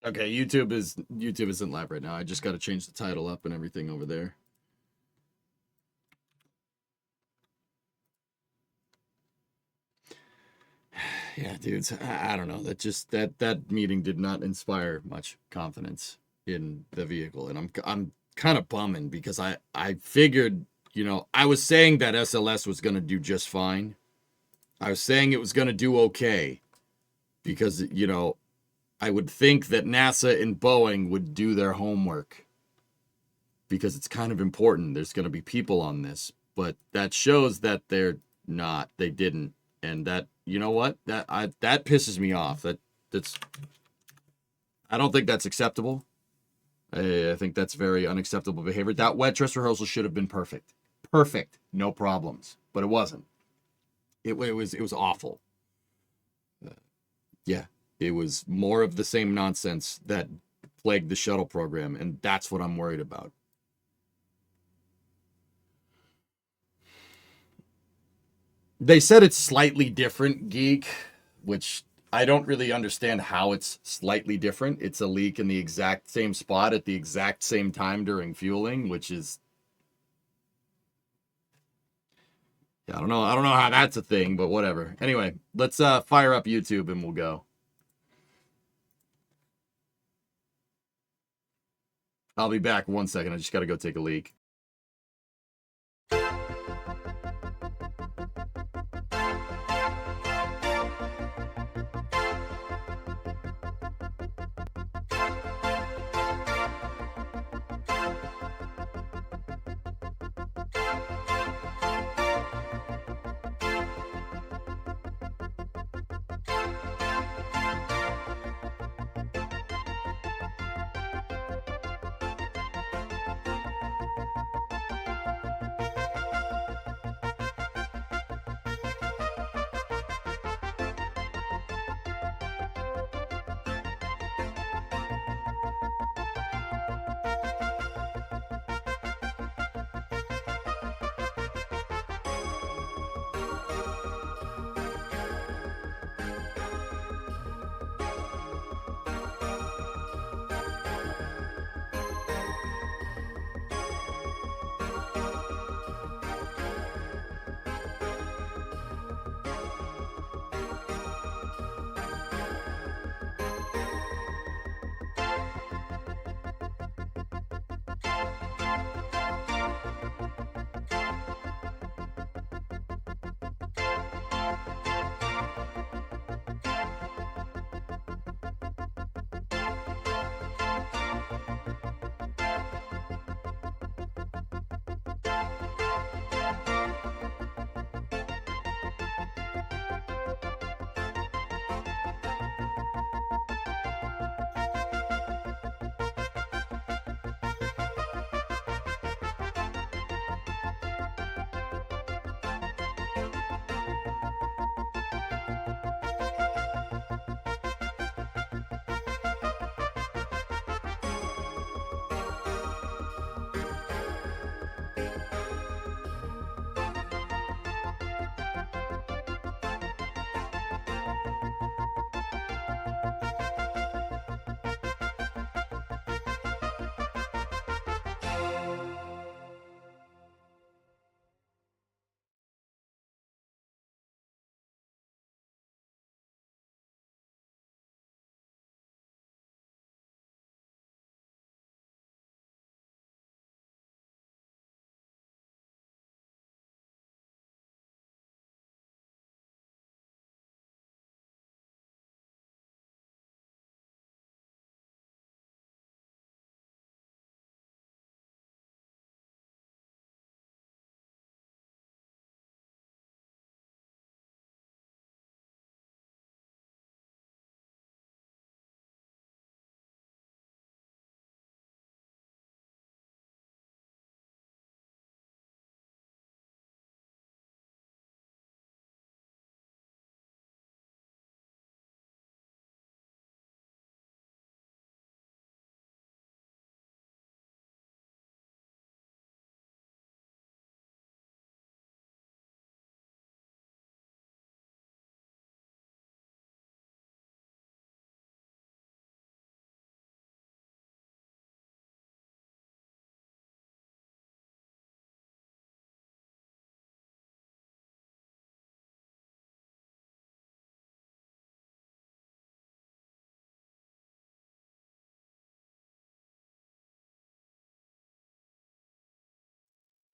Okay, YouTube isn't live right now. I just got to change the title up and everything over there. Yeah, dudes, I don't know. That meeting did not inspire much confidence in the vehicle, and I'm kind of bumming because I figured, I was saying that SLS was going to do just fine. I was saying it was going to do okay because, I would think that NASA and Boeing would do their homework because it's kind of important. There's going to be people on this, but that shows that they're not. They didn't, and that you know what that pisses me off. That's I don't think that's acceptable. I think that's very unacceptable behavior. That wet dress rehearsal should have been perfect, no problems, but it wasn't. It was awful. Yeah, it was more of the same nonsense that plagued the shuttle program, and that's what I'm worried about. They said it's slightly different, Geek, which I don't really understand how it's slightly different. It's a leak in the exact same spot at the exact same time during fueling, which is yeah, I don't know how that's a thing, but whatever. Anyway, let's fire up YouTube and we'll go. I'll be back 1 second. I just got to go take a leak.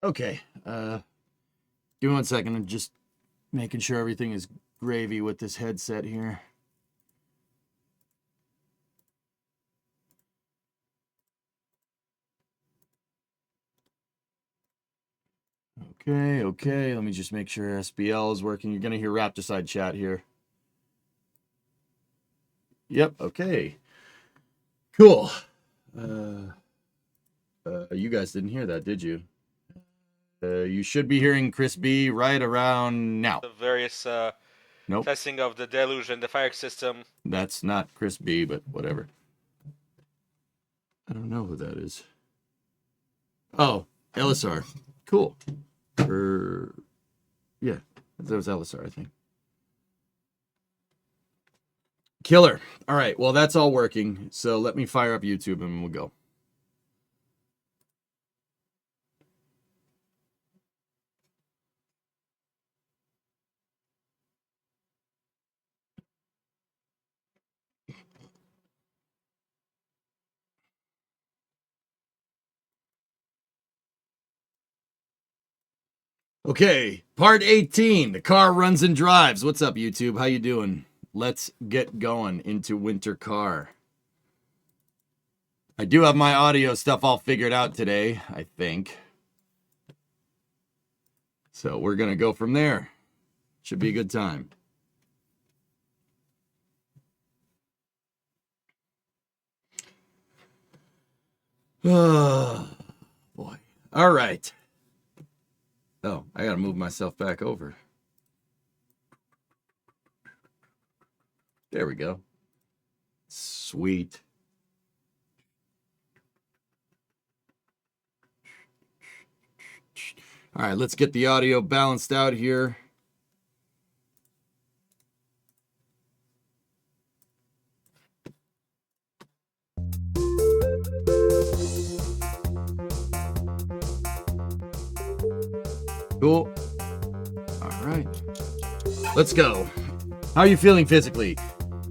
Okay. Give me 1 second. I'm just making sure everything is gravy with this headset here. Okay. Let me just make sure SBL is working. You're going to hear Rapticide chat here. Yep, okay. Cool. You guys didn't hear that, did you? You should be hearing Chris B right around now. The various Nope. testing of the deluge and the fire system. That's not Chris B, but whatever. I don't know who that is. Oh, LSR. Cool. Yeah, that was LSR, I think. Killer. All right, well, that's all working. So let me fire up YouTube and we'll go. Okay, part 18. The car runs and drives. What's up, YouTube? How you doing? Let's get going into Winter Car. I do have my audio stuff all figured out today, I think. So we're going to go from there. Should be a good time. Oh, boy. All right. Oh, I got to move myself back over. There we go. Sweet. All right, let's get the audio balanced out here. Cool. All right. Let's go. How are you feeling physically?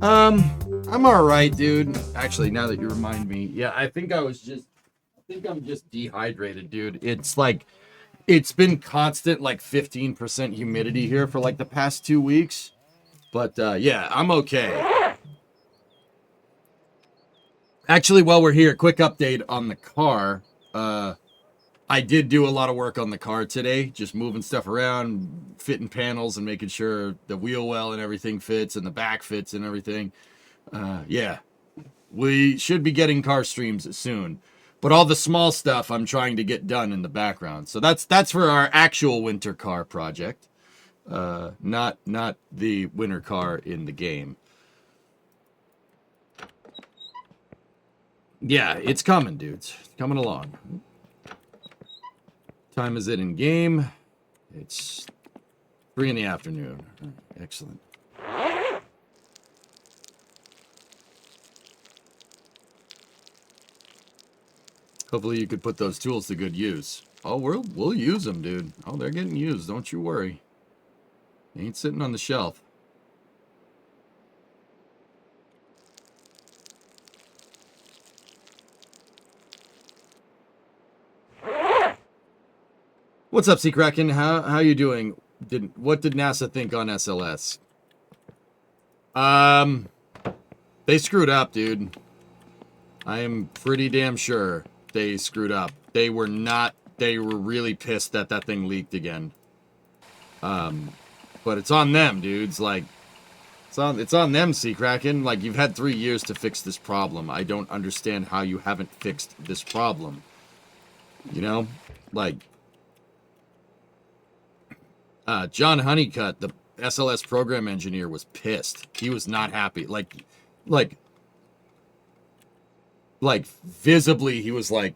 I'm all right, dude. Actually, now that you remind me, yeah, I think I'm just dehydrated, dude. It's like, it's been constant, like 15% humidity here for like the past 2 weeks. But yeah, I'm okay. Actually, while we're here, quick update on the car. I did do a lot of work on the car today, just moving stuff around, fitting panels and making sure the wheel well and everything fits and the back fits and everything. Yeah, we should be getting car streams soon. But all the small stuff I'm trying to get done in the background. So that's for our actual Winter Car project. Not the Winter Car in the game. Yeah, it's coming, dudes. It's coming along. Time is it in game? It's 3 in the afternoon. Excellent. Hopefully you could put those tools to good use. Oh, we'll use them, dude. Oh, they're getting used. Don't you worry. They ain't sitting on the shelf. What's up, Sea Kraken? How you doing? What did NASA think on SLS? They screwed up, dude. I am pretty damn sure they screwed up. They were really pissed that that thing leaked again. But it's on them, dudes. Like, it's on them, Sea Kraken. Like, you've had 3 years to fix this problem. I don't understand how you haven't fixed this problem. You know? Like, John Honeycutt, the SLS program engineer, was pissed. He was not happy. Like visibly, he was like,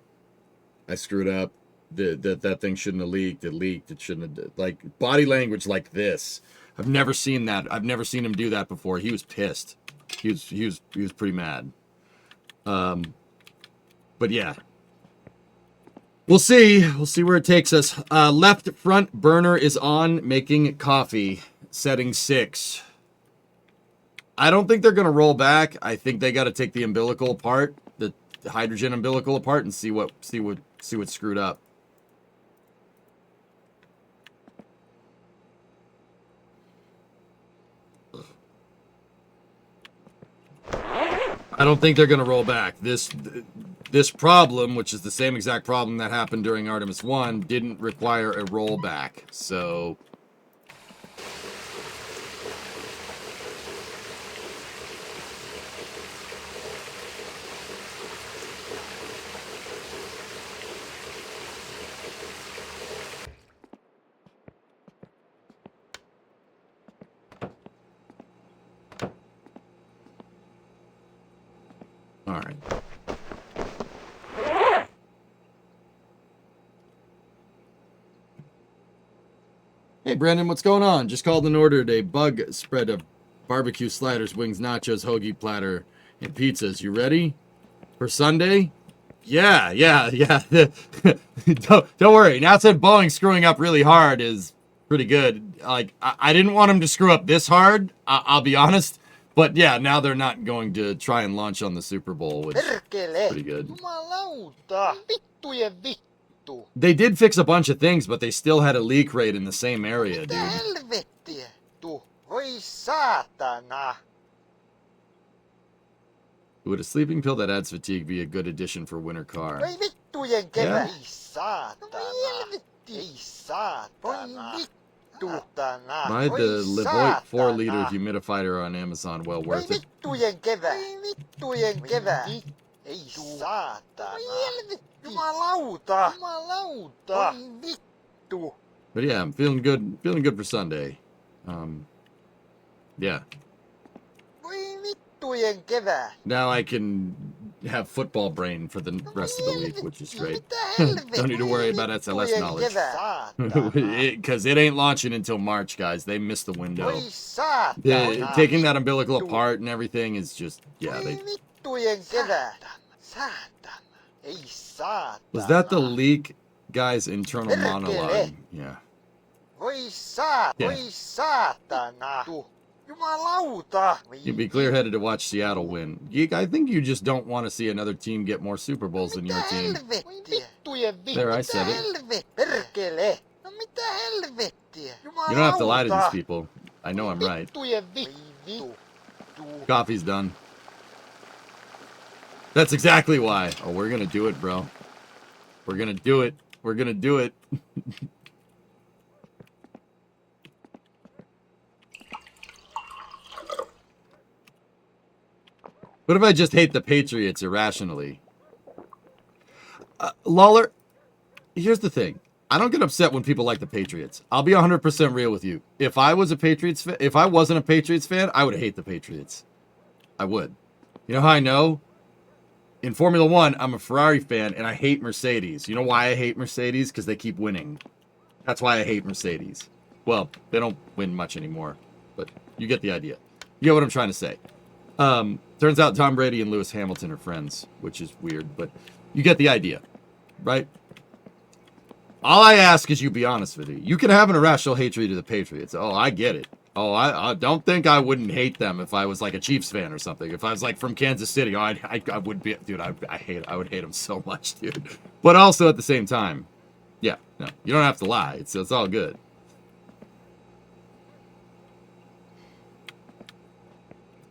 I screwed up. That thing shouldn't have leaked. It leaked. It shouldn't have. Like, body language like this. I've never seen that. I've never seen him do that before. He was pissed. He was pretty mad. But yeah. We'll see. We'll see where it takes us. Left front burner is on, making coffee. Setting 6. I don't think they're gonna roll back. I think they got to take the umbilical apart, the hydrogen umbilical apart, and see what's screwed up. I don't think they're going to roll back. This problem, which is the same exact problem that happened during Artemis 1, didn't require a rollback. So all right. Hey, Brandon, what's going on? Just called and ordered a bug spread of barbecue sliders, wings, nachos, hoagie platter, and pizzas. You ready for Sunday? Yeah. don't worry. Now said Boeing screwing up really hard is pretty good. Like, I didn't want them to screw up this hard, I'll be honest. But yeah, now they're not going to try and launch on the Super Bowl, which is pretty good. Jumalauta, vittujen vittu. They did fix a bunch of things, but they still had a leak rate in the same area, Mitä dude. helvettiä? Voi saatana. Would a sleeping pill that adds fatigue be a good addition for winter car? Voi vittujen kevä. Yeah. Ei saatana. Ei saatana. Voi vittutana. Buy Voi the Levoit 4-liter saatana. humidifier on Amazon. Well Voi worth it. vittujen kevä. Voi vittujen kevä. Ei saatana. Jumalauta. Jumalauta. Voi vittu. But yeah, I'm feeling good for Sunday. Yeah. Voi vittujen kevä. Now I can have football brain for the rest of the week, which is great. Mitä helvettiä? Don't need to worry about SLS Vittujen knowledge. kevä. Saatana. Because it ain't launching until March, guys. They missed the window. Voi saatana. Taking that umbilical apart and everything is just, yeah. Voi vittujen kevä. Saatana. Ei saatana. Was that the leak guy's internal monologue? Yeah. Voi saatana. Jumalauta. You'd be clear-headed to watch Seattle win. I think you just don't want to see another team get more Super Bowls than your Mitä team. helvettiä? Vittujen vittu. There, I Mitä said it. helvettiä? Perkele. No mitä helvettiä? You don't have to lie to these people. I know I'm right. Vittujen vittu. Coffee's done. That's exactly why. Oh, we're gonna do it, bro. We're gonna do it. We're gonna do it. What if I just hate the Patriots irrationally? Lawler, here's the thing. I don't get upset when people like the Patriots. I'll be 100% real with you. If I was a Patriots fan, if I wasn't a Patriots fan, I would hate the Patriots. I would. You know how I know? In Formula One, I'm a Ferrari fan and I hate Mercedes. You know why I hate Mercedes? Because they keep winning. That's why I hate Mercedes. Well, they don't win much anymore, but you get the idea. You get what I'm trying to say. Turns out Tom Brady and Lewis Hamilton are friends, which is weird, but you get the idea, right? All I ask is you be honest with me. You can have an irrational hatred to the Patriots. Oh, I get it. Oh, I don't think I wouldn't hate them if I was like a Chiefs fan or something. If I was like from Kansas City, I would be, dude. I would hate them so much, dude. But also at the same time, yeah, no, you don't have to lie. It's all good.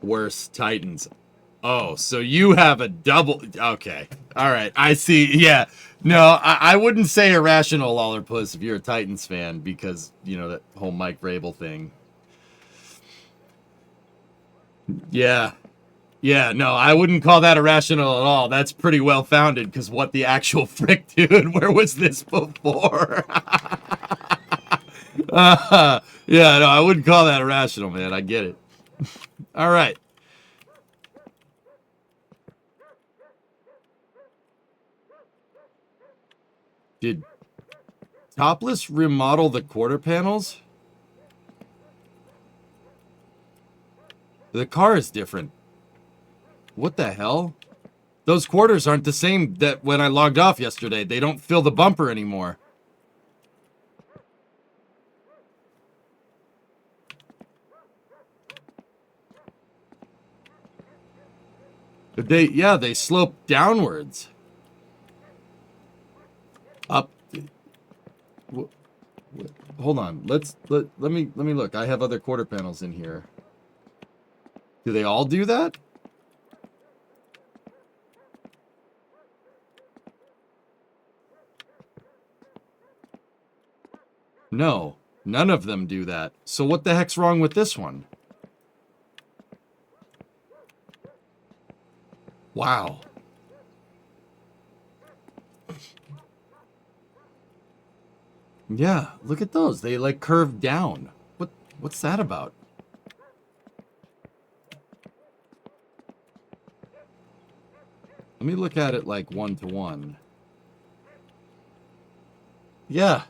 Worse, Titans. Oh, so you have a double. Okay. All right. I see. Yeah. No, I wouldn't say irrational, Lawler Puss, if you're a Titans fan, because, you know, that whole Mike Vrabel thing. Yeah. Yeah, no, I wouldn't call that irrational at all. That's pretty well founded, because what the actual frick, dude? Where was this before? Yeah, no, I wouldn't call that irrational, man. I get it. All right. Did Topless remodel the quarter panels? The car is different. What the hell? Those quarters aren't the same that when I logged off yesterday. They don't fill the bumper anymore. They slope downwards. Up. Hold on. Let me look. I have other quarter panels in here. Do they all do that? No, none of them do that. So what the heck's wrong with this one? Wow. Yeah, look at those. They like curve down. What's that about? Let me look at it like 1-to-1. Yeah.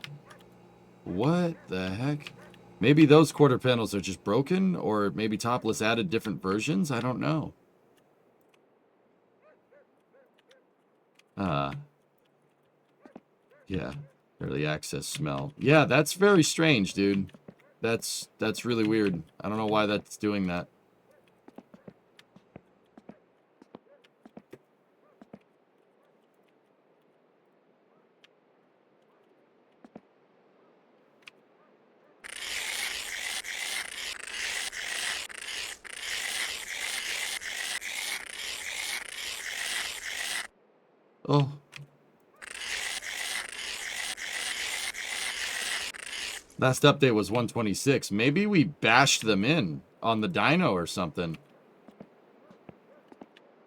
What the heck? Maybe those quarter panels are just broken, or maybe Topless added different versions? I don't know. Yeah. Early access smell. Yeah, that's very strange, dude. That's really weird. I don't know why that's doing that. Oh. Last update was 126. Maybe we bashed them in on the dyno or something.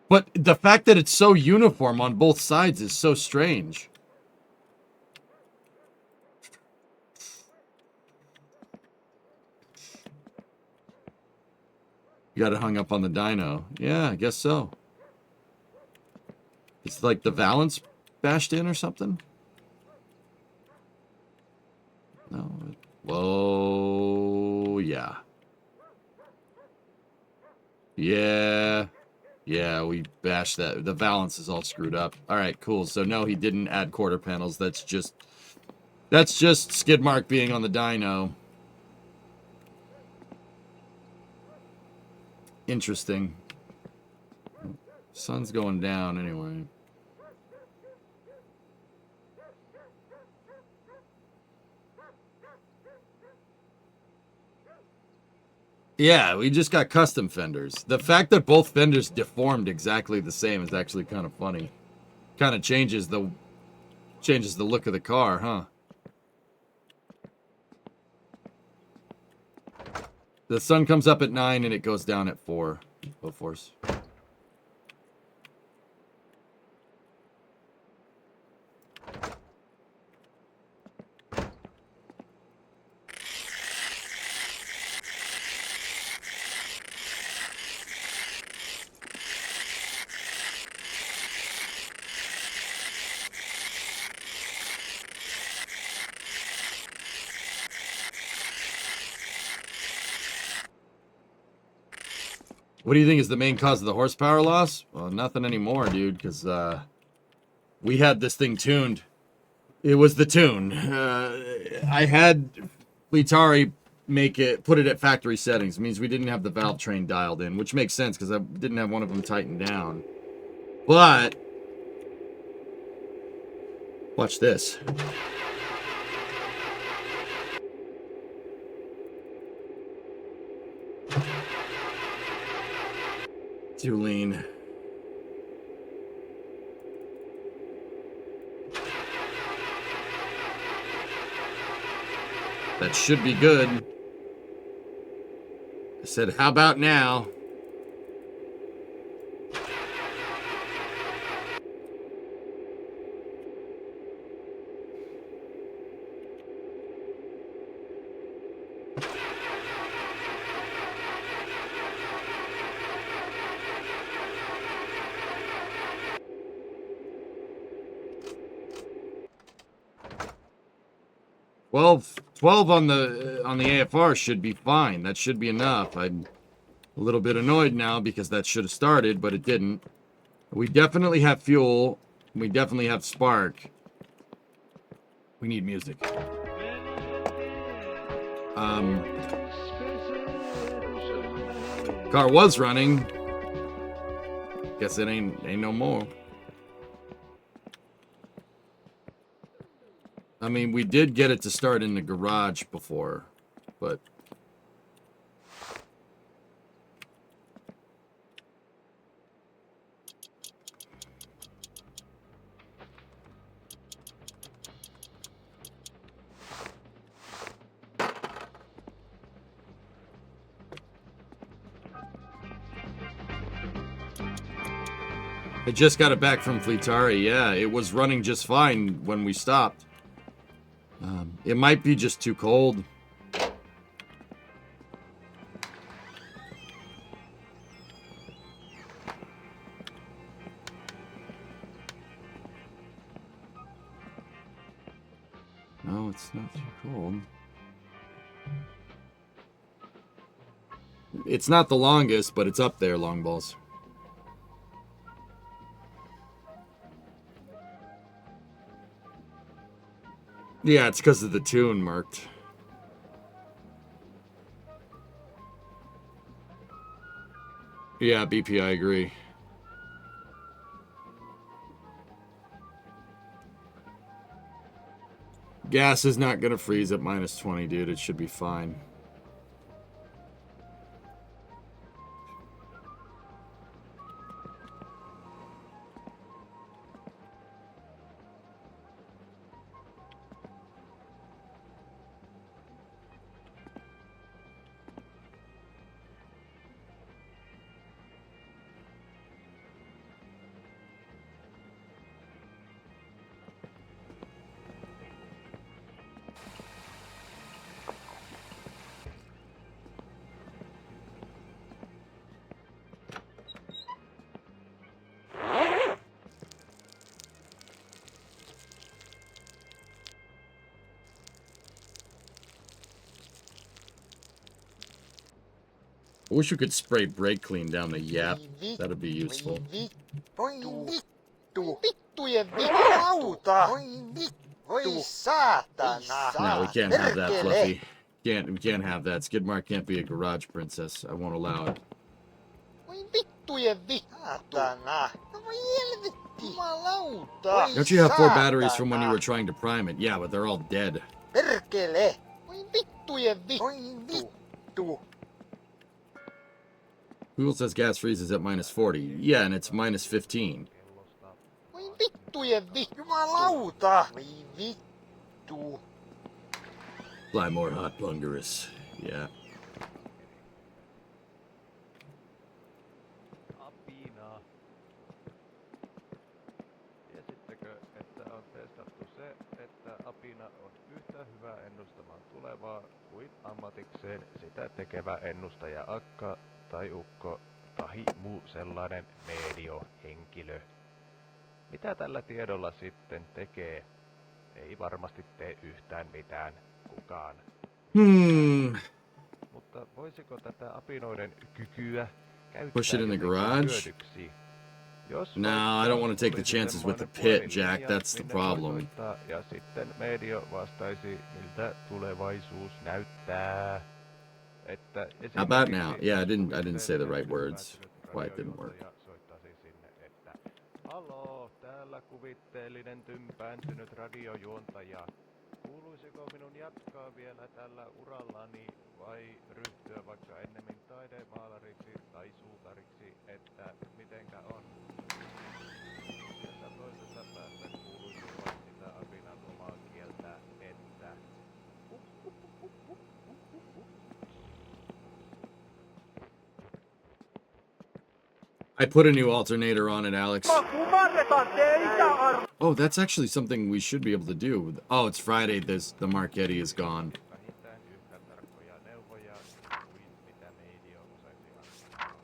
But the fact that it's so uniform on both sides is so strange. You got it hung up on the dyno. Yeah, I guess so. It's like the valance bashed in or something? No. Whoa, yeah. Yeah. Yeah, we bashed that. The valance is all screwed up. All right, cool. So no, he didn't add quarter panels. That's just skid mark being on the dyno. Interesting. Sun's going down anyway. Yeah, we just got custom fenders. The fact that both fenders deformed exactly the same is actually kind of funny. Kind of changes the look of the car, huh? The sun comes up at 9 and it goes down at 4. Go Force. What do you think is the main cause of the horsepower loss? Well, nothing anymore, dude, because we had this thing tuned. It was the tune. I had Litari put it at factory settings. It means we didn't have the valve train dialed in, which makes sense because I didn't have one of them tightened down. But watch this. Too lean. That should be good. I said, how about now? Twelve on the AFR should be fine. That should be enough. I'm a little bit annoyed now because that should have started, but it didn't. We definitely have fuel. We definitely have spark. We need music. Car was running. Guess it ain't no more. I mean, we did get it to start in the garage before, but I just got it back from Fleetari. Yeah, it was running just fine when we stopped. It might be just too cold. No, it's not too cold. It's not the longest, but it's up there, long balls. Yeah, it's because of the tune marked. Yeah, BP, I agree. Gas is not going to freeze at minus 20, dude. It should be fine. I wish we could spray brake clean down the yap. That'd be useful. Voi vittu. Vittujen jumalauta. Voi vittu. Voi saatana. No, we can't have that, Perkele. Fluffy. We can't have that. Skidmark can't be a garage princess. I won't allow it. Voi vittujen saatana. No voi helvetti. Jumalauta. Don't you have 4 batteries from when you were trying to prime it? Yeah, but they're all dead. Perkele. Voi vittujen vittu. Voi vittu. Google says gas freezes at minus 40. Yeah, and it's minus 15. Voi vittujen vittu. Jumalauta. Voi vittu. Fly more hot bungarus. Yeah. Apinaa. Tiesittekö, että on testattu se, että apina on yhtä hyvä ennustamaan tulevaa kuin ammatikseen sitä tekevä ennustaja akka tai ukko tai muu sellainen mediohenkilö? Mitä tällä tiedolla sitten tekee? Ei varmasti tee yhtään mitään kukaan. Mutta voisiko tätä apinoiden kykyä käyttää Push it in the jotenkin garage? hyödyksi? Jos No, vaikka I don't want to take the olisi chances with the semmoinen pit, Jack. puhelinlinja, That's the minne voi problem. soittaa, ja sitten medio vastaisi, miltä tulevaisuus näyttää. Että How about now? esimerkiksi Yeah, I didn't say the right kuvitteellinen words. päättynyt Why it didn't work. radiojohtaja soittaisi sinne, että haloo, täällä kuvitteellinen tympääntynyt radiojuontaja. Kuuluisiko minun jatkaa vielä tällä urallani vai ryhtyä vaikka ennemmin taidemaalariksi tai suutariksi, että mitenkä on? Ja toisesta päästä kuuluisi vain sitä apinan omaa kieltä, että I put a new alternator on it, Alex. Oh, that's actually something we should be able to do. Oh, it's Friday. The Marchetti is gone. vähintään yhtä tarkkoja neuvoja kuin mitä medio osaisi antaa.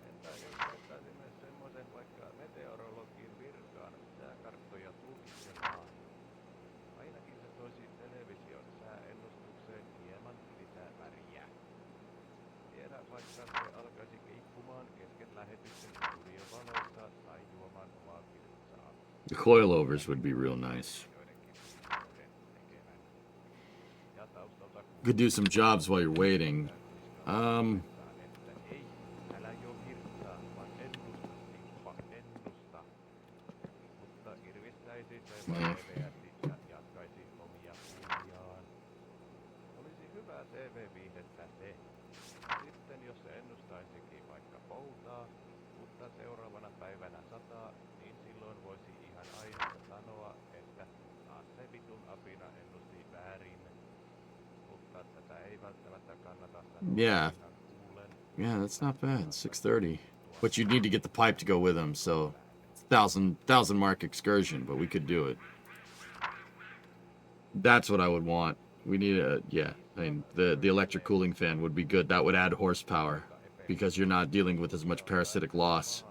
Entä jos ottaisimme semmoisen vaikka meteorologin virkaan sääkarttoja tulkitsemaan? Ainakin se toisi television sääennustukseen hieman lisää väriä. Tiedä vaikka se alkaisi keikkumaan kesken lähetyksen studiovaloissa tai juomaan omaa virtsaa. The coilovers would be real nice. Joidenkin muiden tekevän. Ja taustalta Could do some jobs while you're waiting. että ei, älä jo virtsaa, vaan ennusta, Sippa, ennusta. Mutta irvistäisi se vain leveästi ja jatkaisi omia kuvia. Olisi hyvää TV-viihdettä se. Sitten jos se ennustaisikin vaikka poutaa, mutta seuraavana päivänä sataa, niin silloin voisi ihan aiheesta sanoa, että taas se vitun apina ennusti väärin. Mutta tätä ei välttämättä kannata sanoa Yeah. kuulen. Yeah, that's not bad. 6:30. But you'd need to get the pipe to go with them, so 1,000 mark excursion, but we could do it. That's what I would want. We need a, yeah, I mean, the electric cooling fan would be good. That would add horsepower, because you're not dealing with as much parasitic loss.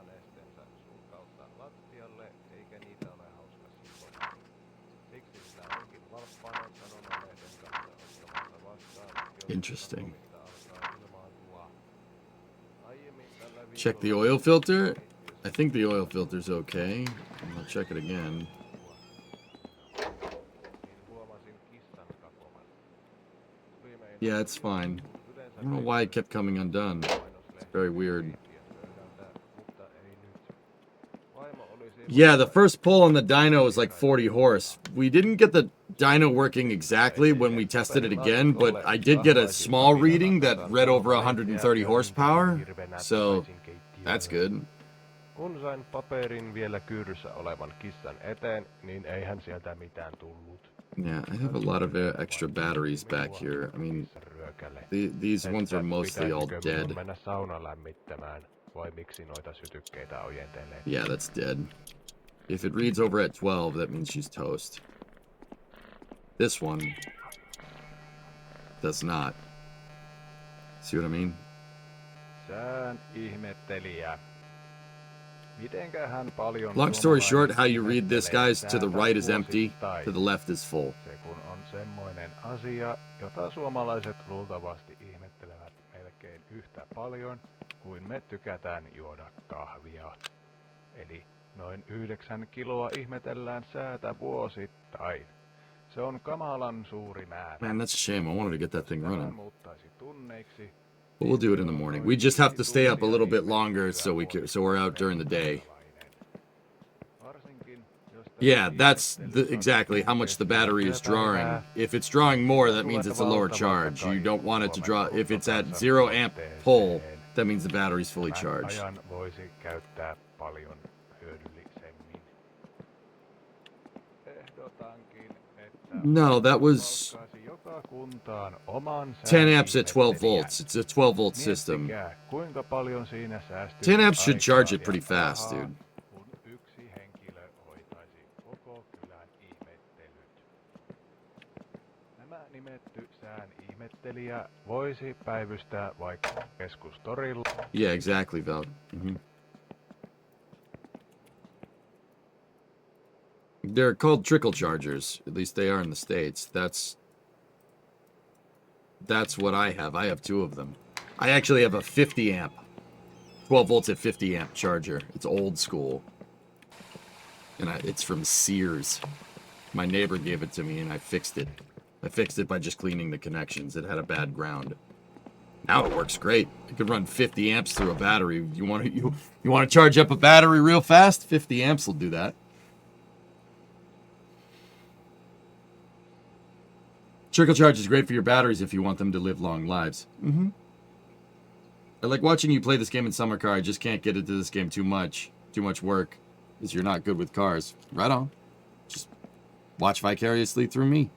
Interesting. Check the oil filter. I think the oil filter's okay. I'll check it again. Yeah, it's fine. I don't know why it kept coming undone. It's very weird. Yeah, the first pull on the dyno was like 40 horse. We didn't get the dyno working exactly when we tested it again, but I did get a small reading that read over 130 horsepower, so that's good. Kun sain paperin vielä kyyryssä olevan kissan eteen, niin eihän sieltä mitään tullut. Yeah, I have a lot of extra batteries back here. I mean, these ones are mostly all dead. Mennä sauna lämmittämään, vai miksi noita sytykkeitä ojentelee? Yeah, that's dead. If it reads over at 12, that means she's toast. This one does not. See what I mean? Sään ihmettelijä. Mitenköhän paljon... Long story short, how you read this, guys, to the right is empty, to the left is full. Se kun on semmoinen asia, jota suomalaiset luultavasti ihmettelevät melkein yhtä paljon kuin me tykätään juoda kahvia. Eli noin 9 kiloa ihmetellään säätä vuosittain. Se on kamalan suuri määrä. Man, that's a shame. I wanted to get that thing running. Muuttaisi tunneiksi. But we'll do it in the morning. We just have to stay up a little bit longer so we're out during the day. Yeah, that's exactly how much the battery is drawing. If it's drawing more, that means it's a lower charge. You don't want it to draw. If it's at 0 amp pull, that means the battery's fully charged. Voisi käyttää paljon hyödyllisemmin. Ehdotankin, että No, that was joka kuntaan oman 10 amps at 12 volts. It's a 12 volt system. Miettikää, kuinka paljon siinä säästyy 10 amps should charge aikaa it pretty ja fast, rahaa, dude. kun yksi henkilö hoitaisi koko kylän ihmettelyt. Nämä nimetty sään ihmettelijä voisi päivystää vaikka keskustorilla. Yeah, exactly, Val. They're called trickle chargers. At least they are in the States. That's what I have. I have 2 of them. I actually have a 50 amp, 12 volts at 50 amp charger. It's old school. And it's from Sears. My neighbor gave it to me and I fixed it. I fixed it by just cleaning the connections. It had a bad ground. Now it works great. It could run 50 amps through a battery. You want to charge up a battery real fast? 50 amps will do that. Trickle charge is great for your batteries if you want them to live long lives. I like watching you play this game in summer car. I just can't get into this game too much. Too much work. Because you're not good with cars. Right on. Just watch vicariously through me.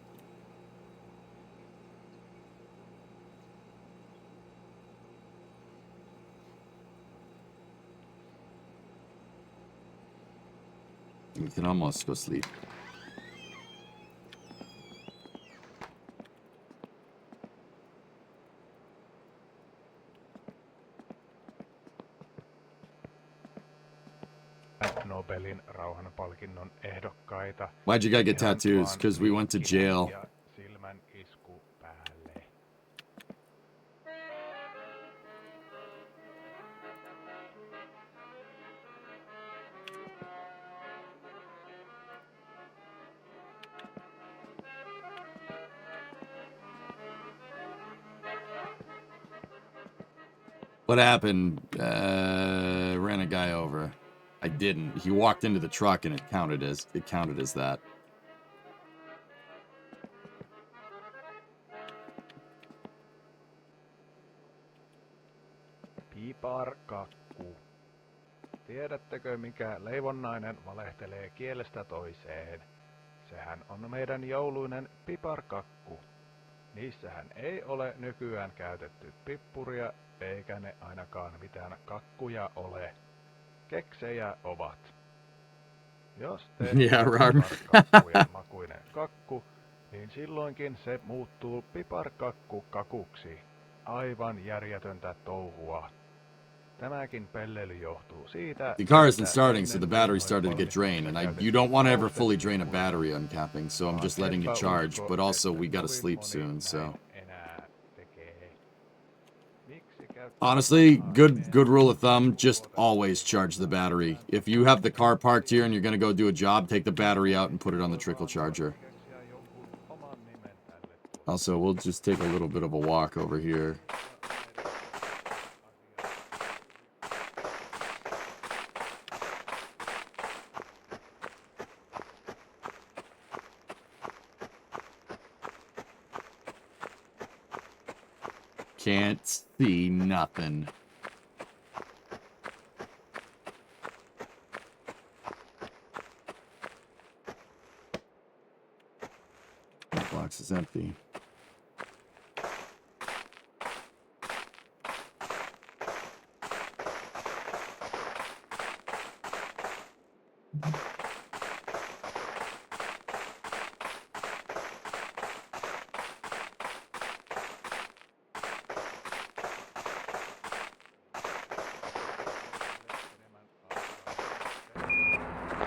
We can almost go sleep. Nobelin rauhanpalkinnon ehdokkaita. Why'd you guys get tattoos? Because we went to jail. Ja silmän isku päälle. What happened? Ran a guy over. I didn't. He walked into the truck and it counted as that. Piparkakku. Tiedättekö, mikä leivonnainen valehtelee kielestä toiseen? Sehän on meidän jouluinen piparkakku. Niissähän ei ole nykyään käytetty pippuria, eikä ne ainakaan mitään kakkuja ole. Keksejä ovat. Jos Yeah, tehdään Rar. piparkakkujen makuinen kakku, niin silloinkin se muuttuu piparkakku-kakuksi. Aivan järjetöntä touhua. Tämäkin pelleily johtuu siitä, The car isn't että starting, so ennen the battery noin started to get drained, and valmistuksessa you don't want to ever käytettiin fully drain a pausettua. battery uncapping, so I'm Vaan just letting it enpä charge, usko, but also että we gotta kovin sleep moni soon, so. näin enää tekee. Miksi käyttää Honestly, rahaa good rule of enemmän thumb, just tuota always charge the battery. If you have the car parked here and you're gonna go do a job, take the battery out and put it on the trickle charger. keksiä jonkun oman nimen tälle Also, we'll just take a little bit of a walk over here. Can't see nothing. That box is empty.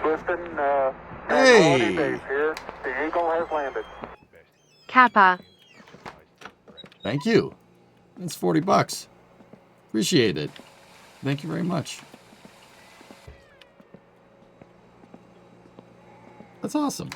Clifton, Hey! Base here. The Eagle has landed. Kappa. Thank you. That's $40. Appreciate it. Thank you very much. That's awesome.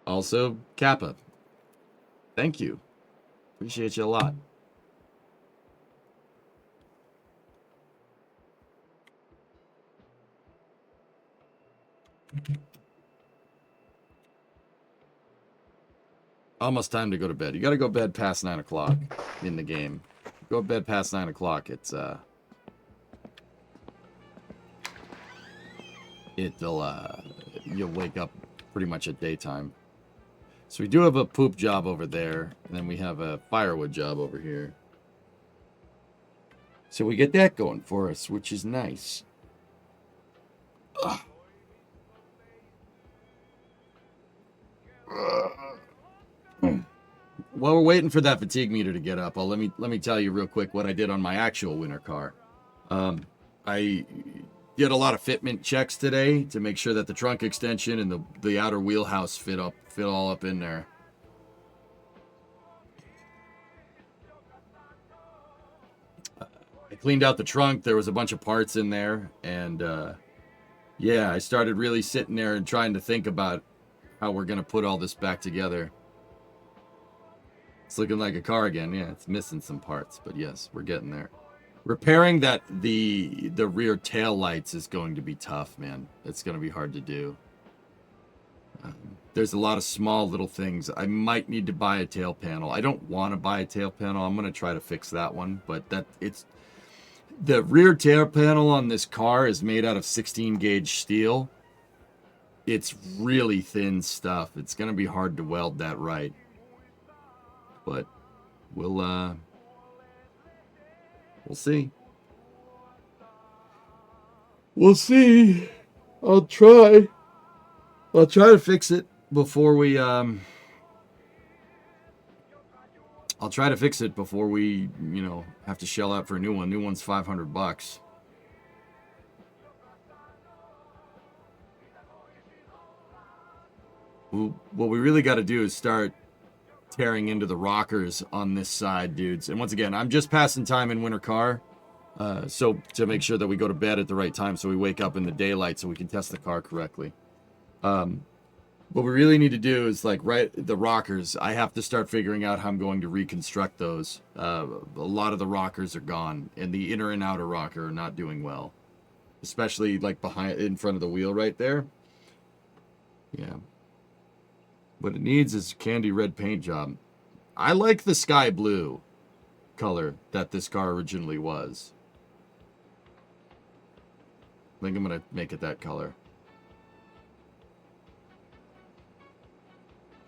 Also, Kappa. Thank you. Appreciate you a lot. Almost time to go to bed. You gotta go to bed past 9 o'clock in the game. Go to bed past 9 o'clock. You'll wake up pretty much at daytime. So we do have a poop job over there, and then we have a firewood job over here. So we get that going for us, which is nice. Ugh. While we're waiting for that fatigue meter to get up, let me tell you real quick what I did on my actual winter car. I did a lot of fitment checks today to make sure that the trunk extension and the outer wheelhouse fit all up in there. I cleaned out the trunk. There was a bunch of parts in there, and yeah, I started really sitting there and trying to think about how we're gonna put all this back together. It's looking like a car again. Yeah, it's missing some parts, but yes, we're getting there. Repairing the rear tail lights is going to be tough, man. It's going to be hard to do. There's a lot of small little things. I might need to buy a tail panel. I don't want to buy a tail panel. I'm going to try to fix that one, but the rear tail panel on this car is made out of 16 gauge steel. It's really thin stuff. It's going to be hard to weld that right. But we'll see. We'll see. I'll try to fix it before we I'll try to fix it before we, have to shell out for a new one. New one's $500. What we really got to do is start tearing into the rockers on this side, dudes. And once again, I'm just passing time in winter car, so to make sure that we go to bed at the right time, so we wake up in the daylight, so we can test the car correctly. What we really need to do is the rockers. I have to start figuring out how I'm going to reconstruct those. A lot of the rockers are gone, and the inner and outer rocker are not doing well, especially in front of the wheel right there. Yeah. What it needs is a candy red paint job. I like the sky blue color that this car originally was. I think I'm going to make it that color.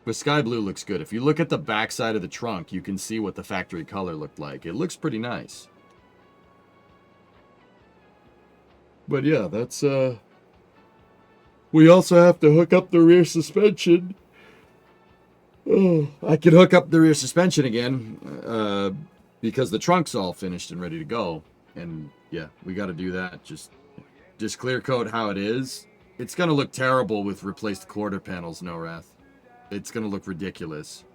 But sky blue looks good. If you look at the back side of the trunk, you can see what the factory color looked like. It looks pretty nice. But yeah, that's we also have to hook up the rear suspension. Oh, I could hook up the rear suspension again because the trunk's all finished and ready to go. And yeah, we got to do that. Just clear coat how it is. It's going to look terrible with replaced quarter panels, no wrath. It's going to look ridiculous.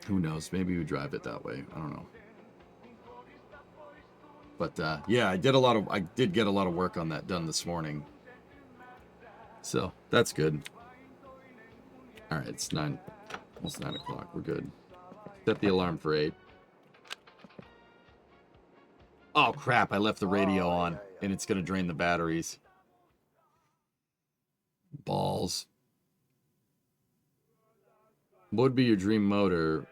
Who knows? Maybe we drive it that way. I don't know. But yeah, I did get a lot of work on that done this morning. So that's good. All right, it's almost 9 o'clock. We're good. Set the alarm for 8. Oh crap! I left the radio on, and it's gonna drain the batteries. Balls. What would be your dream motor?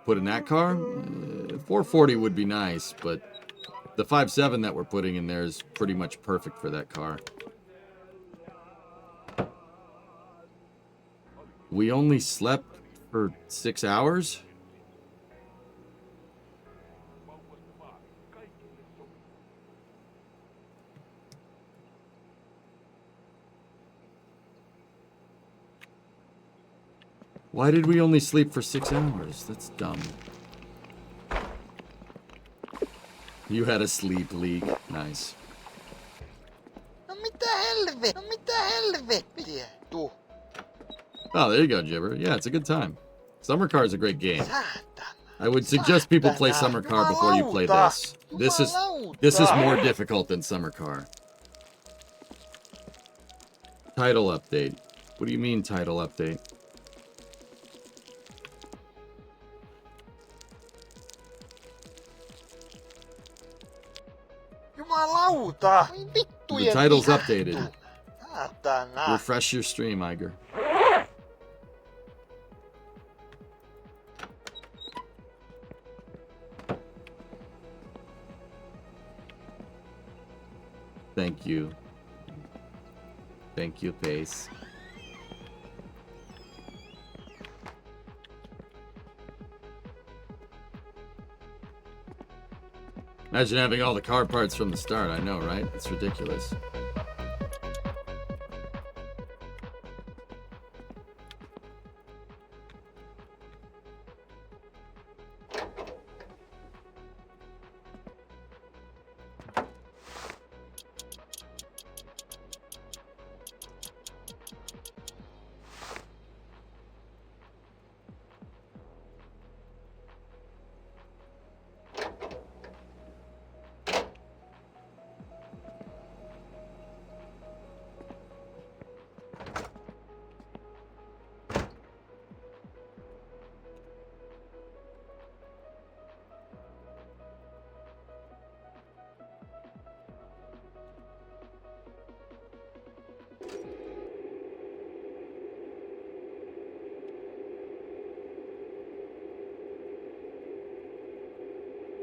Put in that car? 440 would be nice, but the 5.7 that we're putting in there is pretty much perfect for that car. We only slept for 6 hours? Why did we only sleep for 6 hours? That's dumb. You had a sleep leak. Nice. No mitä helve? No mitä helvettiä? Tuu. Oh, there you go, Jibber. Yeah, it's a good time. Summer Car is a great game. Saatana. I would suggest people play Summer Car before you play this. This is more difficult than Summer Car. Title update. What do you mean title update? Jumalauta! Voi vittu The title's updated. Saatana. Refresh your stream, Iger. Thank you. Thank you, Pace. Imagine having all the car parts from the start. I know, right? It's ridiculous.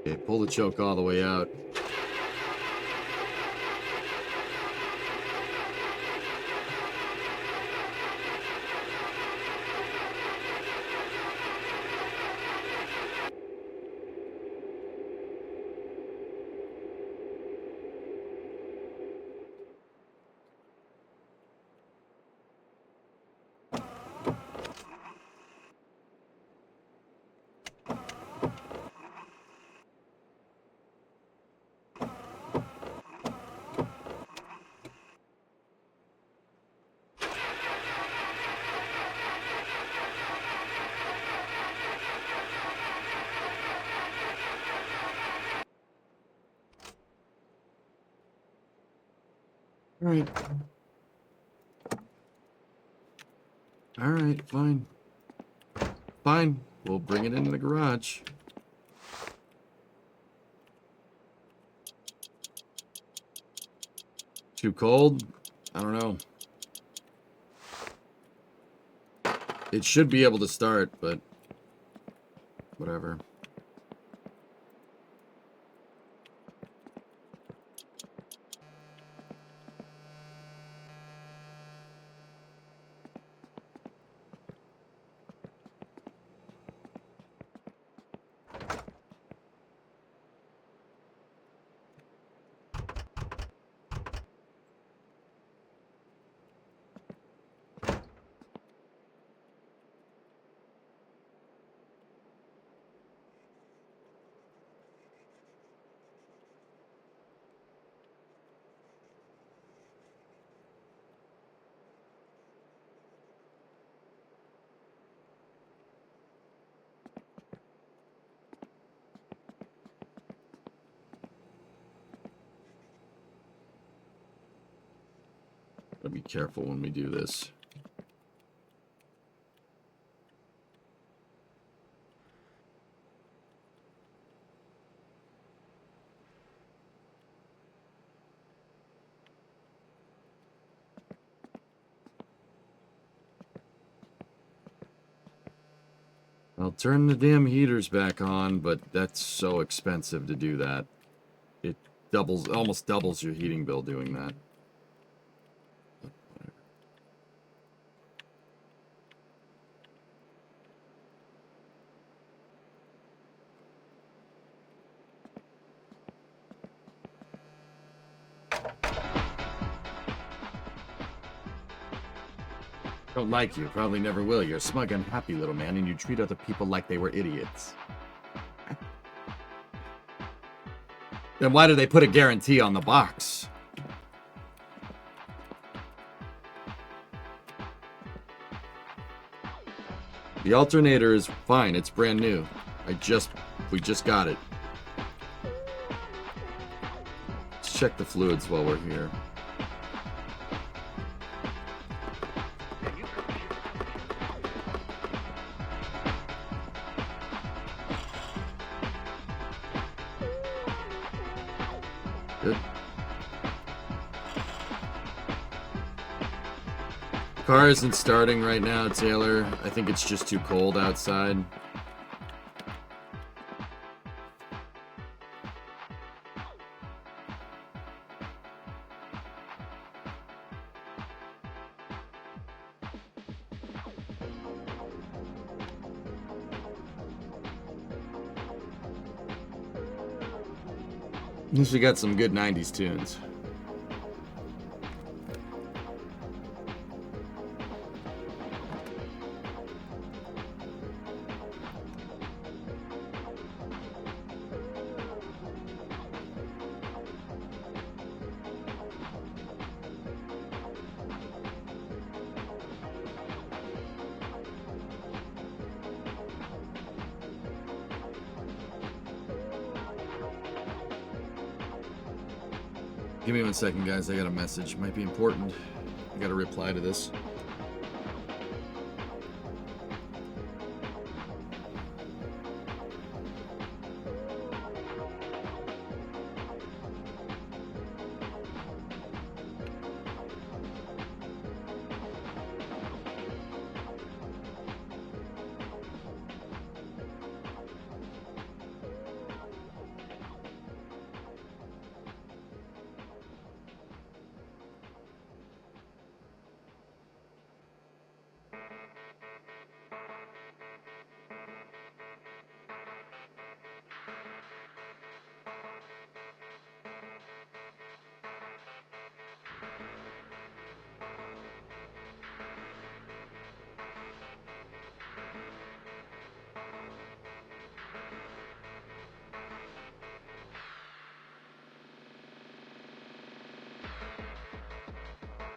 Okay, pull the choke all the way out. All right. All right, fine. Fine. We'll bring it into the garage. Too cold? I don't know. It should be able to start, but whatever. Gotta be careful when we do this. I'll turn the damn heaters back on, but that's so expensive to do that. It almost doubles your heating bill doing that. Don't like you, probably never will. You're a smug, unhappy little man, and you treat other people like they were idiots. Then why do they put a guarantee on the box? The alternator is fine, it's brand new. We just got it. Let's check the fluids while we're here. Good. Car isn't starting right now, Taylor. I think it's just too cold outside. At least we got some good 90s tunes. Give me 1 second, guys. I got a message. Might be important. I got to reply to this.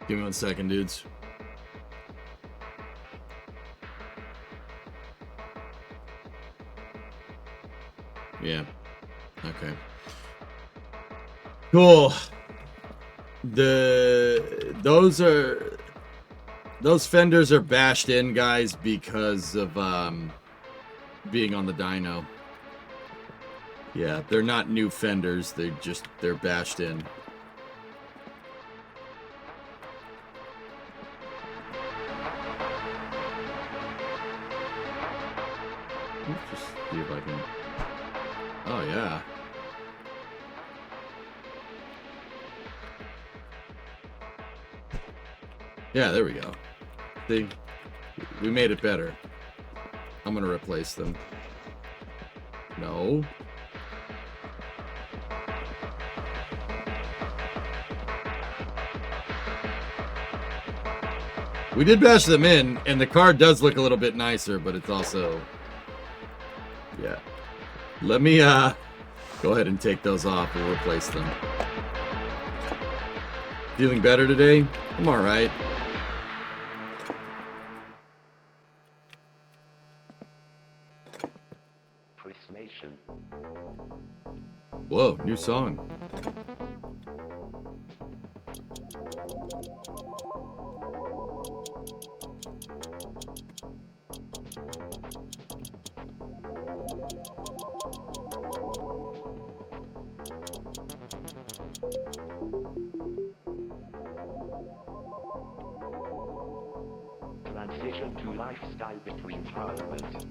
Give me 1 second, dudes. Yeah. Okay. Cool. Those fenders are bashed in, guys, because of being on the dyno. Yeah, they're not new fenders. They're bashed in. Yeah, there we go. See? We made it better. I'm gonna replace them. No. We did bash them in, and the car does look a little bit nicer, but it's also... Yeah. Let me, go ahead and take those off and replace them. Feeling better today? I'm alright. Whoa, new song. Transition to lifestyle between Parliament.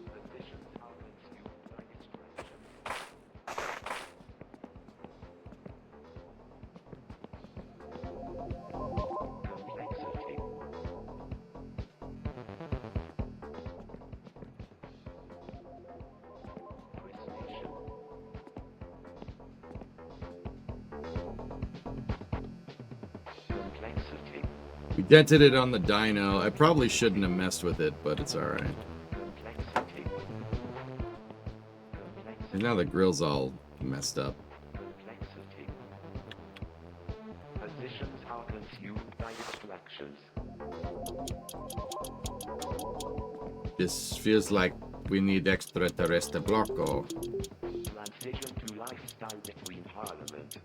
Positions are consumed by distraction. Complexity. Precision. Complexity. We dented it on the dyno. I probably shouldn't have messed with it, but it's alright. Complexity. And now the grill's all messed up. Complexity. Positions are consumed by distractions. This feels like we need extraterrestre bloco. Transition to lifestyle between Parliament.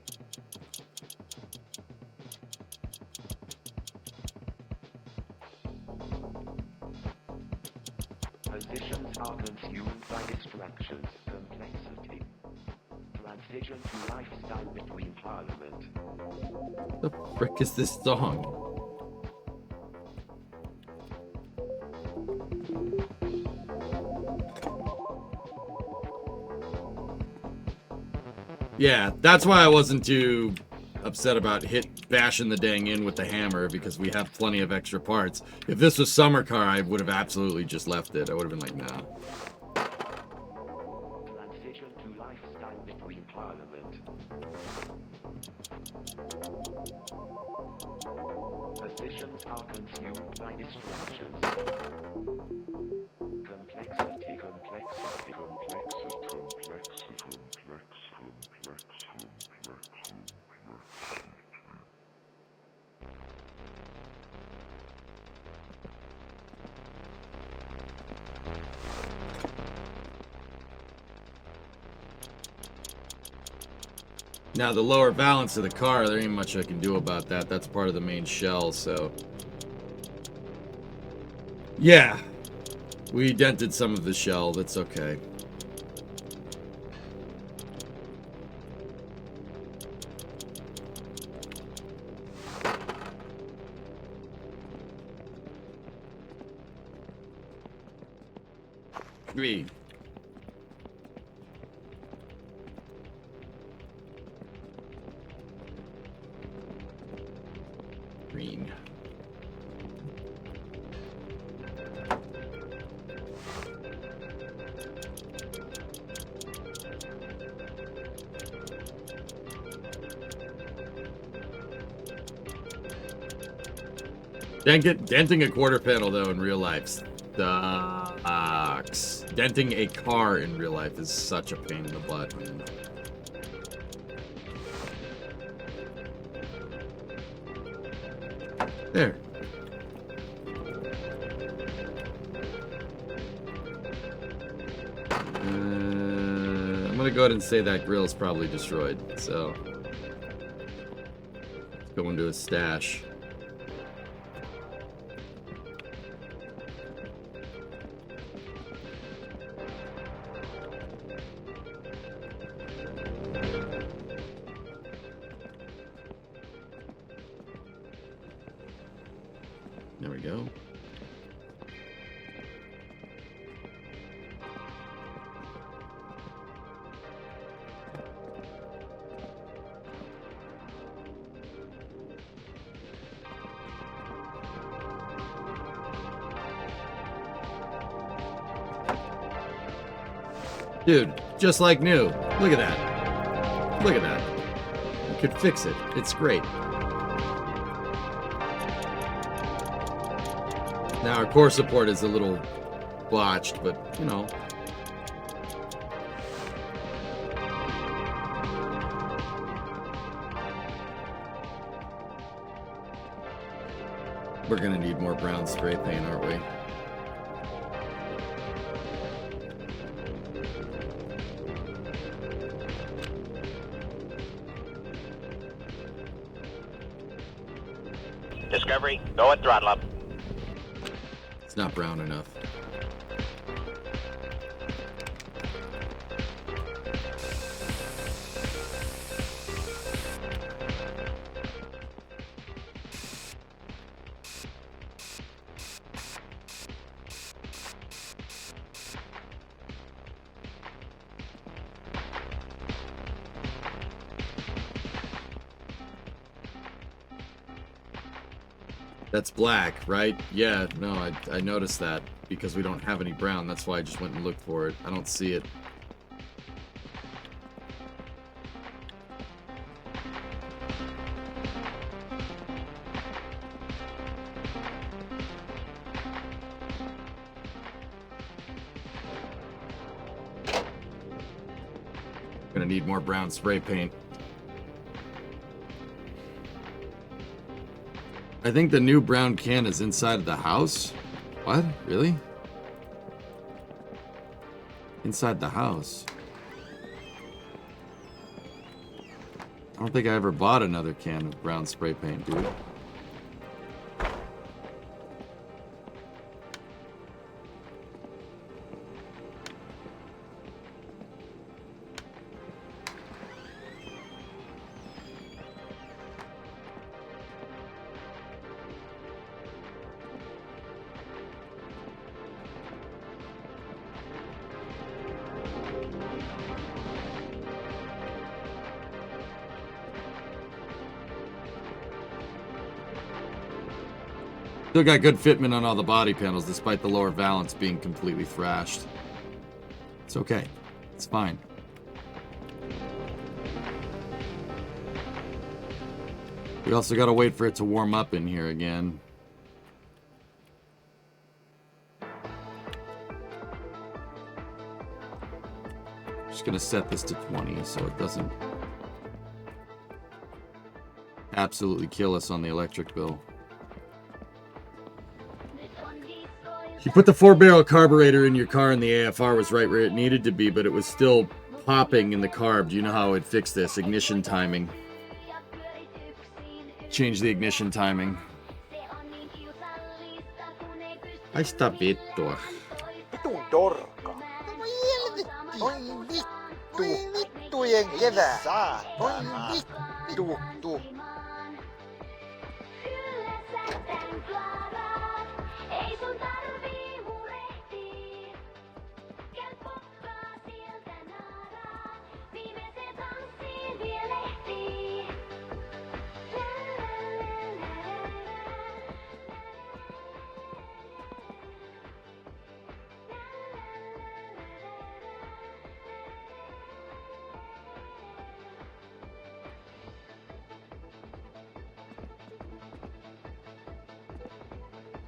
Positions are consumed by distractions. Complexity. Transition to lifestyle between Parliament. The frick is this song? Yeah, that's why I wasn't too upset about bashing the dang in with the hammer, because we have plenty of extra parts. If this was Summer Car, I would have absolutely just left it. I would have been like, nah. Transition to lifestyle between Parliament. Positions are consumed by distractions. Complexity, complexity, complexity. Now, the lower balance of the car, there ain't much I can do about that. That's part of the main shell, so... Yeah. We dented some of the shell. That's okay. Green. Green. Denting a quarter panel, though, in real life sucks. Denting a car in real life is such a pain in the butt, man. There. I'm gonna go ahead and say that grill's probably destroyed, so... Let's go into a stash. There we go. Dude, just like new. Look at that. Look at that. You could fix it. It's great. Now our core support is a little botched, but you know. We're gonna need more brown spray paint, aren't we? Discovery, go at throttle up. It's not brown enough. That's black, right? Yeah, no, I noticed that because we don't have any brown. That's why I just went and looked for it. I don't see it. Gonna need more brown spray paint. I think the new brown can is inside of the house. What? Really? Inside the house? I don't think I ever bought another can of brown spray paint, dude. Still got good fitment on all the body panels, despite the lower valance being completely thrashed. It's okay. It's fine. We also gotta wait for it to warm up in here again. Just gonna set this to 20 so it doesn't absolutely kill us on the electric bill. You put the 4-barrel carburetor in your car and the AFR was right where it needed to be, but it was still popping in the carb. Do you know how I'd fix this? Ignition timing. Change the ignition timing. Ai sta vittua. Vitun dorka. Voi helvetti. Voi vittu. Voi vittujen kevää. Voi vittu.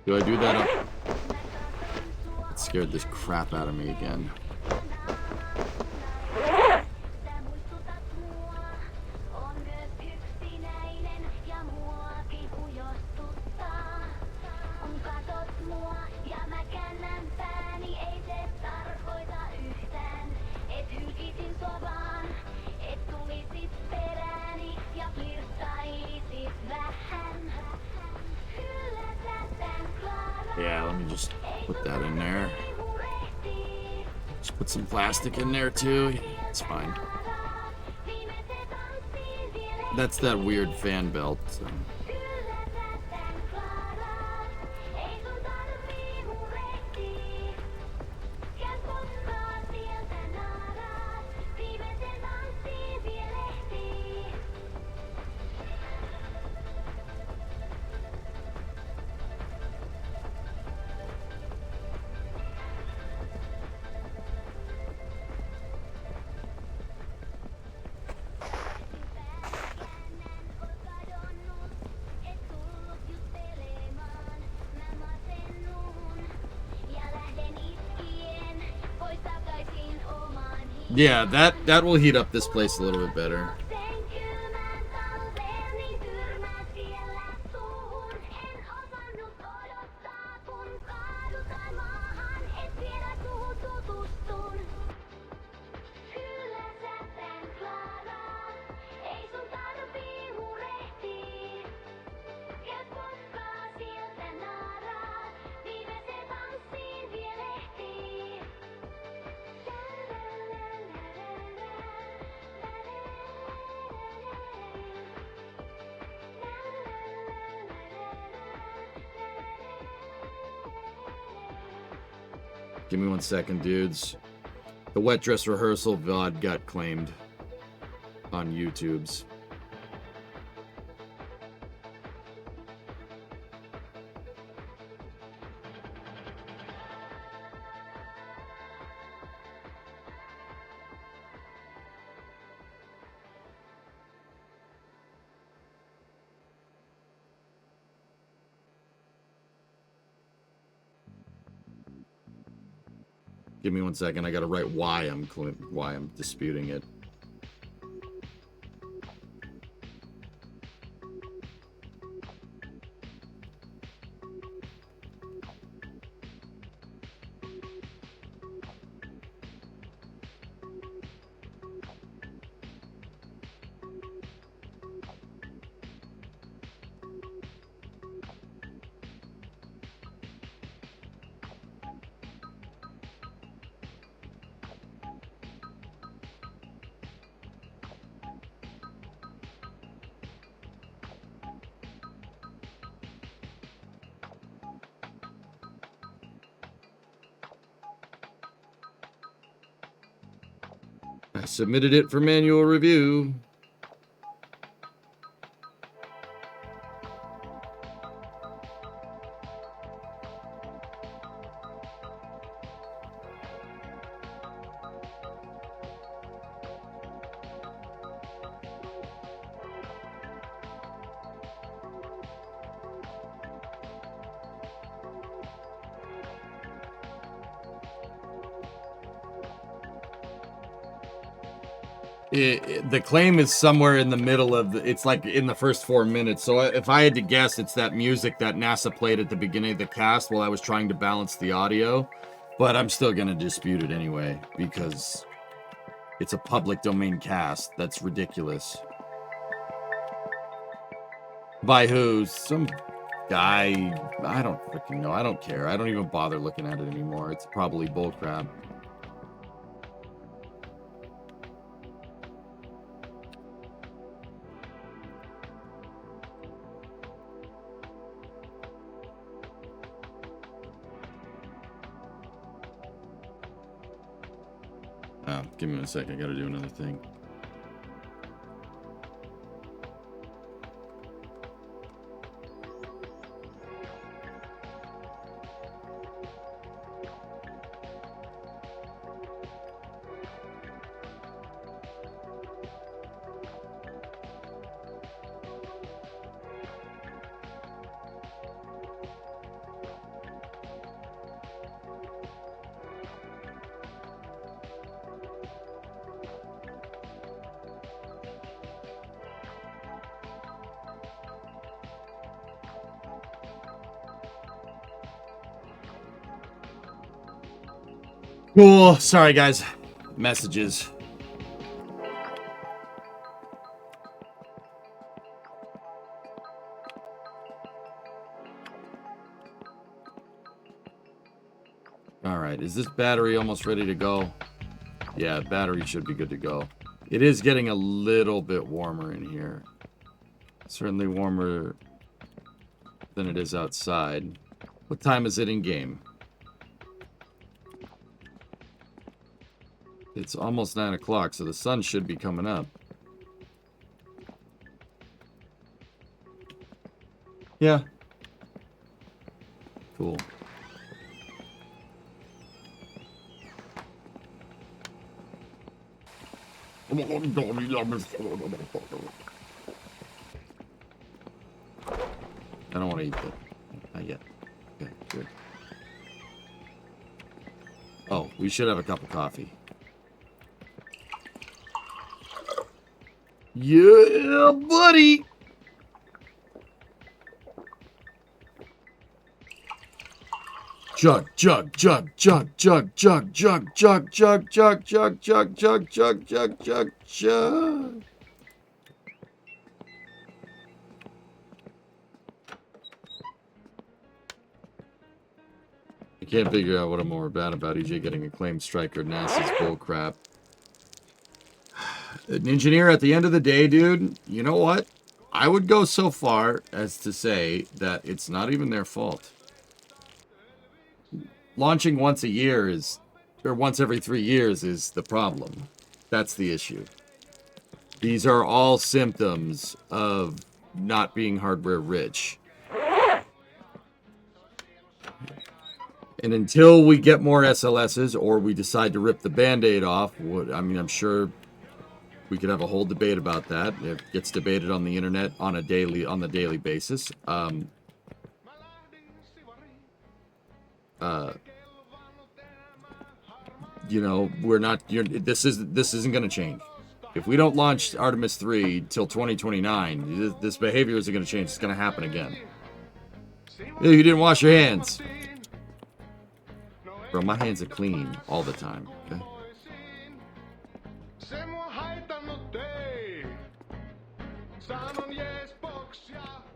Do I do that up? It scared this crap out of me again. Yeah, let me just put that in there. Just put some plastic in there too. It's fine. That's that weird fan belt. So. Yeah, that will heat up this place a little bit better. Give me 1 second, dudes. The wet dress rehearsal VOD got claimed on YouTube's. Give me 1 second. I gotta write why I'm disputing it. I submitted it for manual review. The claim is somewhere in the middle of it's like in the first 4 minutes. So if I had to guess, it's that music that NASA played at the beginning of the cast while I was trying to balance the audio. But I'm still going to dispute it anyway because it's a public domain cast. That's ridiculous. By who? Some guy. I don't freaking know. I don't care. I don't even bother looking at it anymore. It's probably bullcrap. Give me 1 second. I gotta do another thing. Cool. Sorry, guys. Messages. All right. Is this battery almost ready to go? Yeah, battery should be good to go. It is getting a little bit warmer in here. Certainly warmer than it is outside. What time is it in game? It's almost 9 o'clock, so the sun should be coming up. Yeah. Cool. I don't want to eat that. Not yet. Okay, good. Oh, we should have a cup of coffee. Yeah, buddy. Jug, jug, jug, jug, jug, jug, jug, jug, jug, jug, jug, jug, jug, jug, jug, jug, jug. I can't figure out what I'm more bad about EJ getting a claimed striker. NASA's bullcrap. An engineer, at the end of the day, dude, you know what? I would go so far as to say that it's not even their fault. Launching once a year is, or once every 3 years is the problem. That's the issue. These are all symptoms of not being hardware rich. And until we get more SLSs or we decide to rip the Band-Aid off, I mean, I'm sure we could have a whole debate about that. It gets debated on the internet on the daily basis. You know, we're not. This isn't going to change. If we don't launch Artemis 3 till 2029, this behavior isn't going to change. It's going to happen again. Yeah, you didn't wash your hands. Bro, my hands are clean all the time. Okay?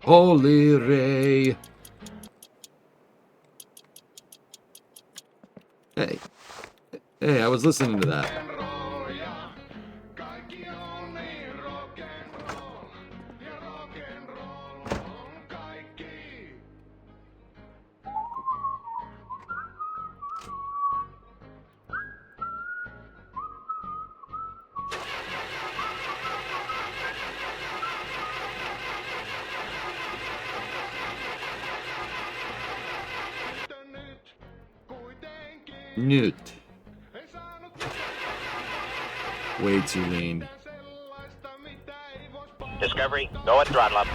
Holy Ray. Hey. Hey, I was listening to that. Newt. Way too lean. Discovery, go and throttle up.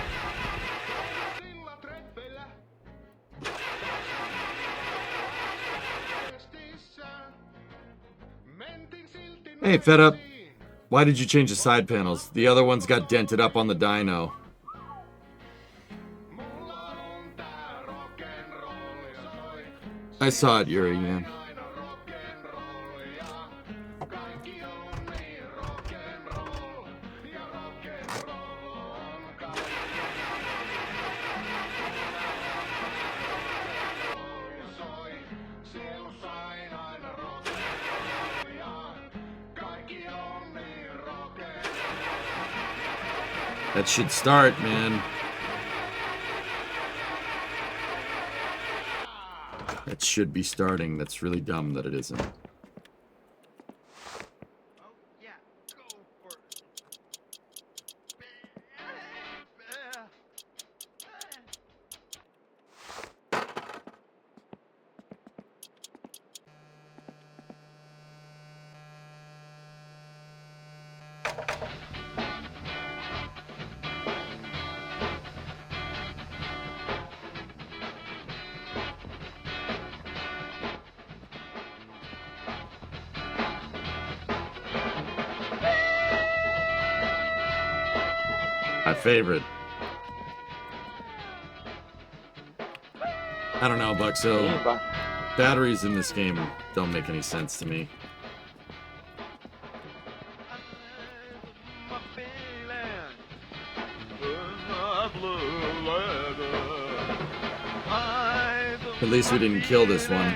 Hey, Fed Up. Why did you change the side panels? The other ones got dented up on the dyno. I saw it, Yuri, man. That should start, man. That should be starting. That's really dumb that it isn't. My favorite. I don't know, Buxo. Batteries in this game don't make any sense to me. At least we didn't kill this one.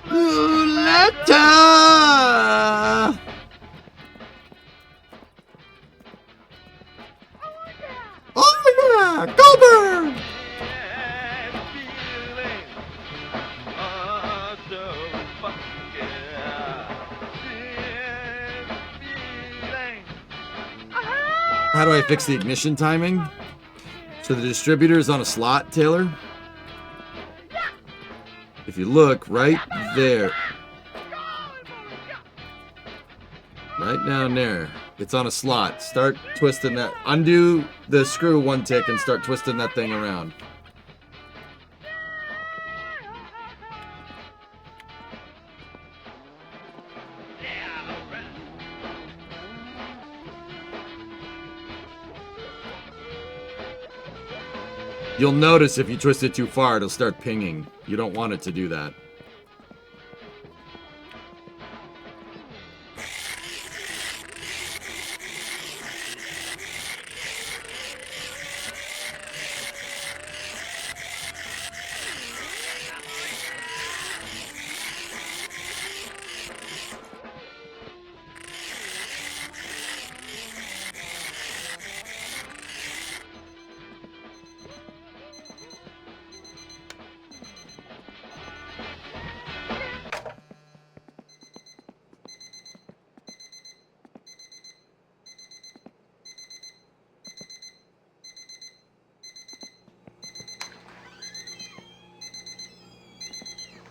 Oolata! Oh yeah! Goldberg! How do I fix the ignition timing? So the distributor is on a slot, Taylor. If you look right there, right down there, it's on a slot. Start twisting that. Undo the screw one tick and start twisting that thing around. You'll notice if you twist it too far, it'll start pinging. You don't want it to do that.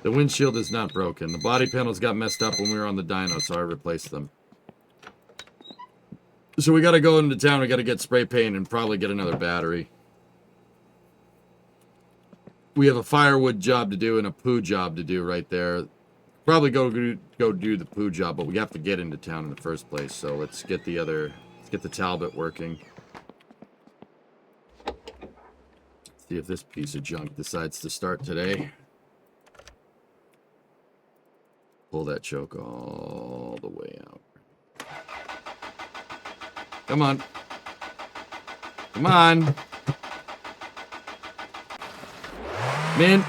The windshield is not broken. The body panels got messed up when we were on the dyno, so I replaced them. So we gotta go into town, we gotta get spray paint and probably get another battery. We have a firewood job to do and a poo job to do right there. Probably go do the poo job, but we have to get into town in the first place, so let's get the Talbot working. See if this piece of junk decides to start today. Pull that choke all the way out. Come on. Come on. Mint.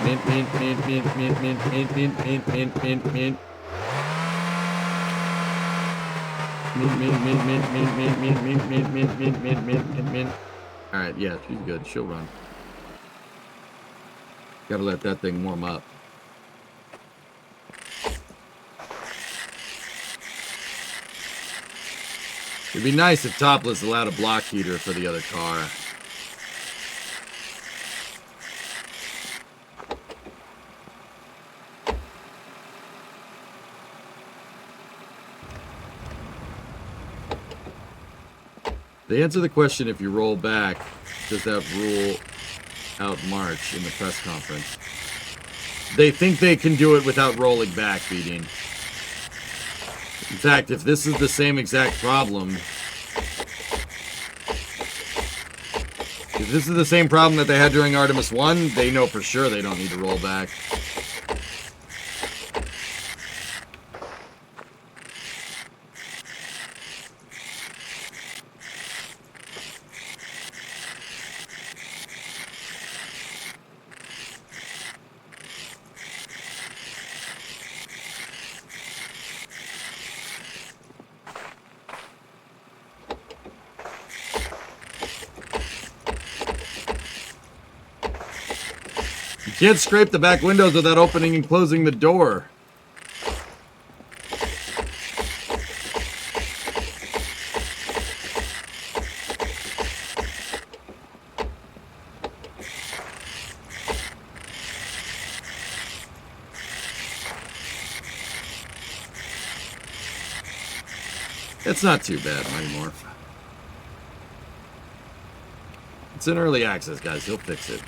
Mint, mint, mint, mint, mint, mint, mint, mint, mint, mint, mint, mint. Mint, mint, mint, mint, mint, mint, mint, mint, mint, mint, mint, mint, mint, mint, mint. Alright, yeah, she's good. She'll run. Gotta let that thing warm up. It'd be nice if Topless allowed a block heater for the other car. They answer the question if you roll back, does that rule out March in the press conference? They think they can do it without rolling back, Beating. In fact, if this is the same exact problem, if this is the same problem that they had during Artemis 1, they know for sure they don't need to roll back. You can't scrape the back windows without opening and closing the door. It's not too bad, Mighty Morph. It's in early access, guys. He'll fix it.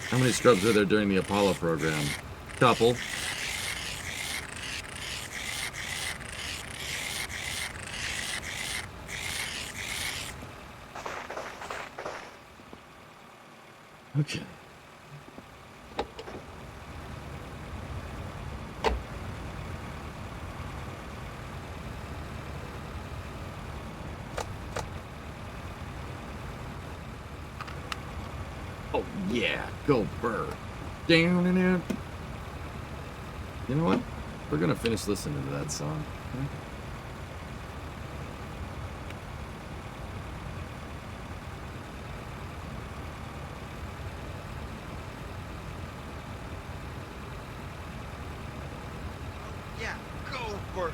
How many scrubs were there during the Apollo program? Couple. Okay. Oh yeah, go Bird. Down and out. You know what? We're gonna finish listening to that song. Okay? Yeah, go for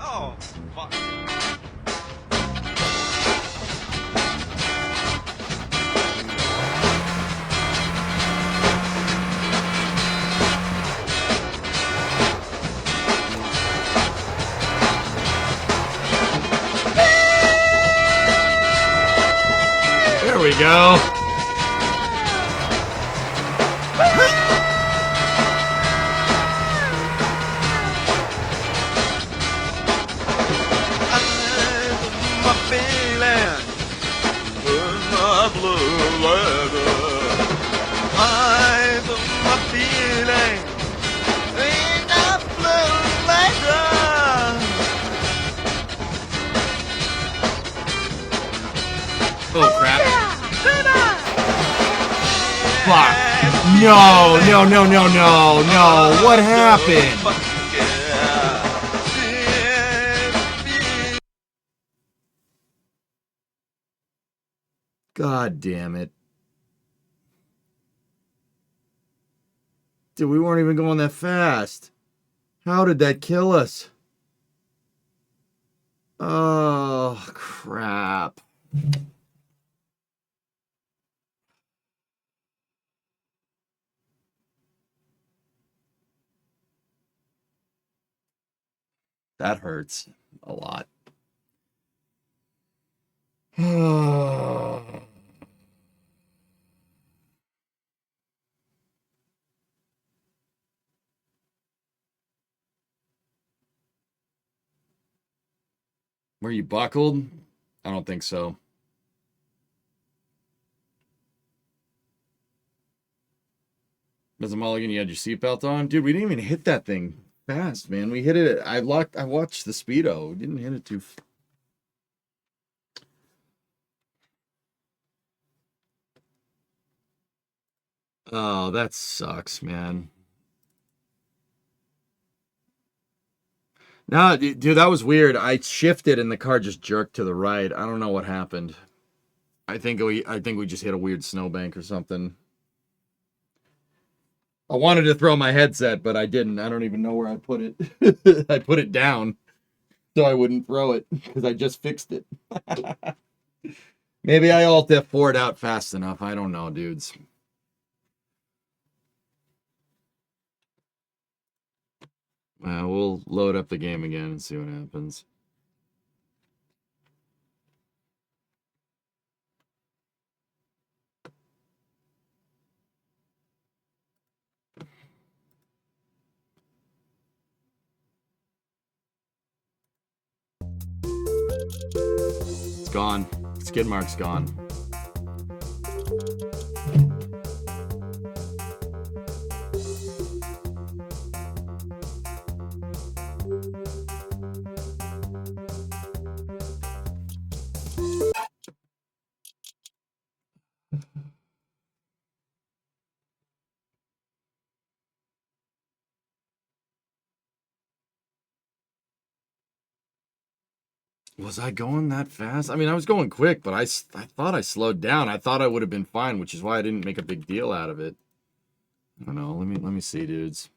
Oh, fuck. There we go. no, no, no, no, no, no. What happened? God damn it. Dude, we weren't even going that fast. How did that kill us? Oh, crap. That hurts a lot. Were you buckled? I don't think so. Mr. Mulligan, you had your seatbelt on? Dude, we didn't even hit that thing fast, man. We hit it. I watched the speedo. We didn't hit it too. Oh, that sucks, man. No, dude, that was weird. I shifted and the car just jerked to the right. I don't know what happened. I think we just hit a weird snowbank or something. I wanted to throw my headset, but I didn't. I don't even know where I put it. I put it down so I wouldn't throw it because I just fixed it. Maybe I Alt F4'd out fast enough. I don't know, dudes. We'll load up the game again and see what happens. It's gone. Skid mark's gone. Was I going that fast? I mean, I was going quick, but I thought I slowed down. I thought I would have been fine, which is why I didn't make a big deal out of it. I don't know. Let me see, dudes.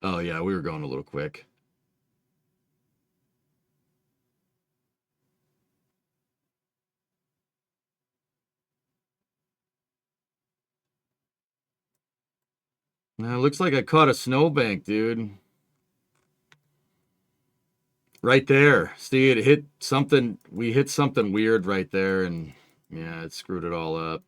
Oh yeah, we were going a little quick. Now, it looks like I caught a snowbank, dude. Right there. See, it hit something. We hit something weird right there, and yeah, it screwed it all up.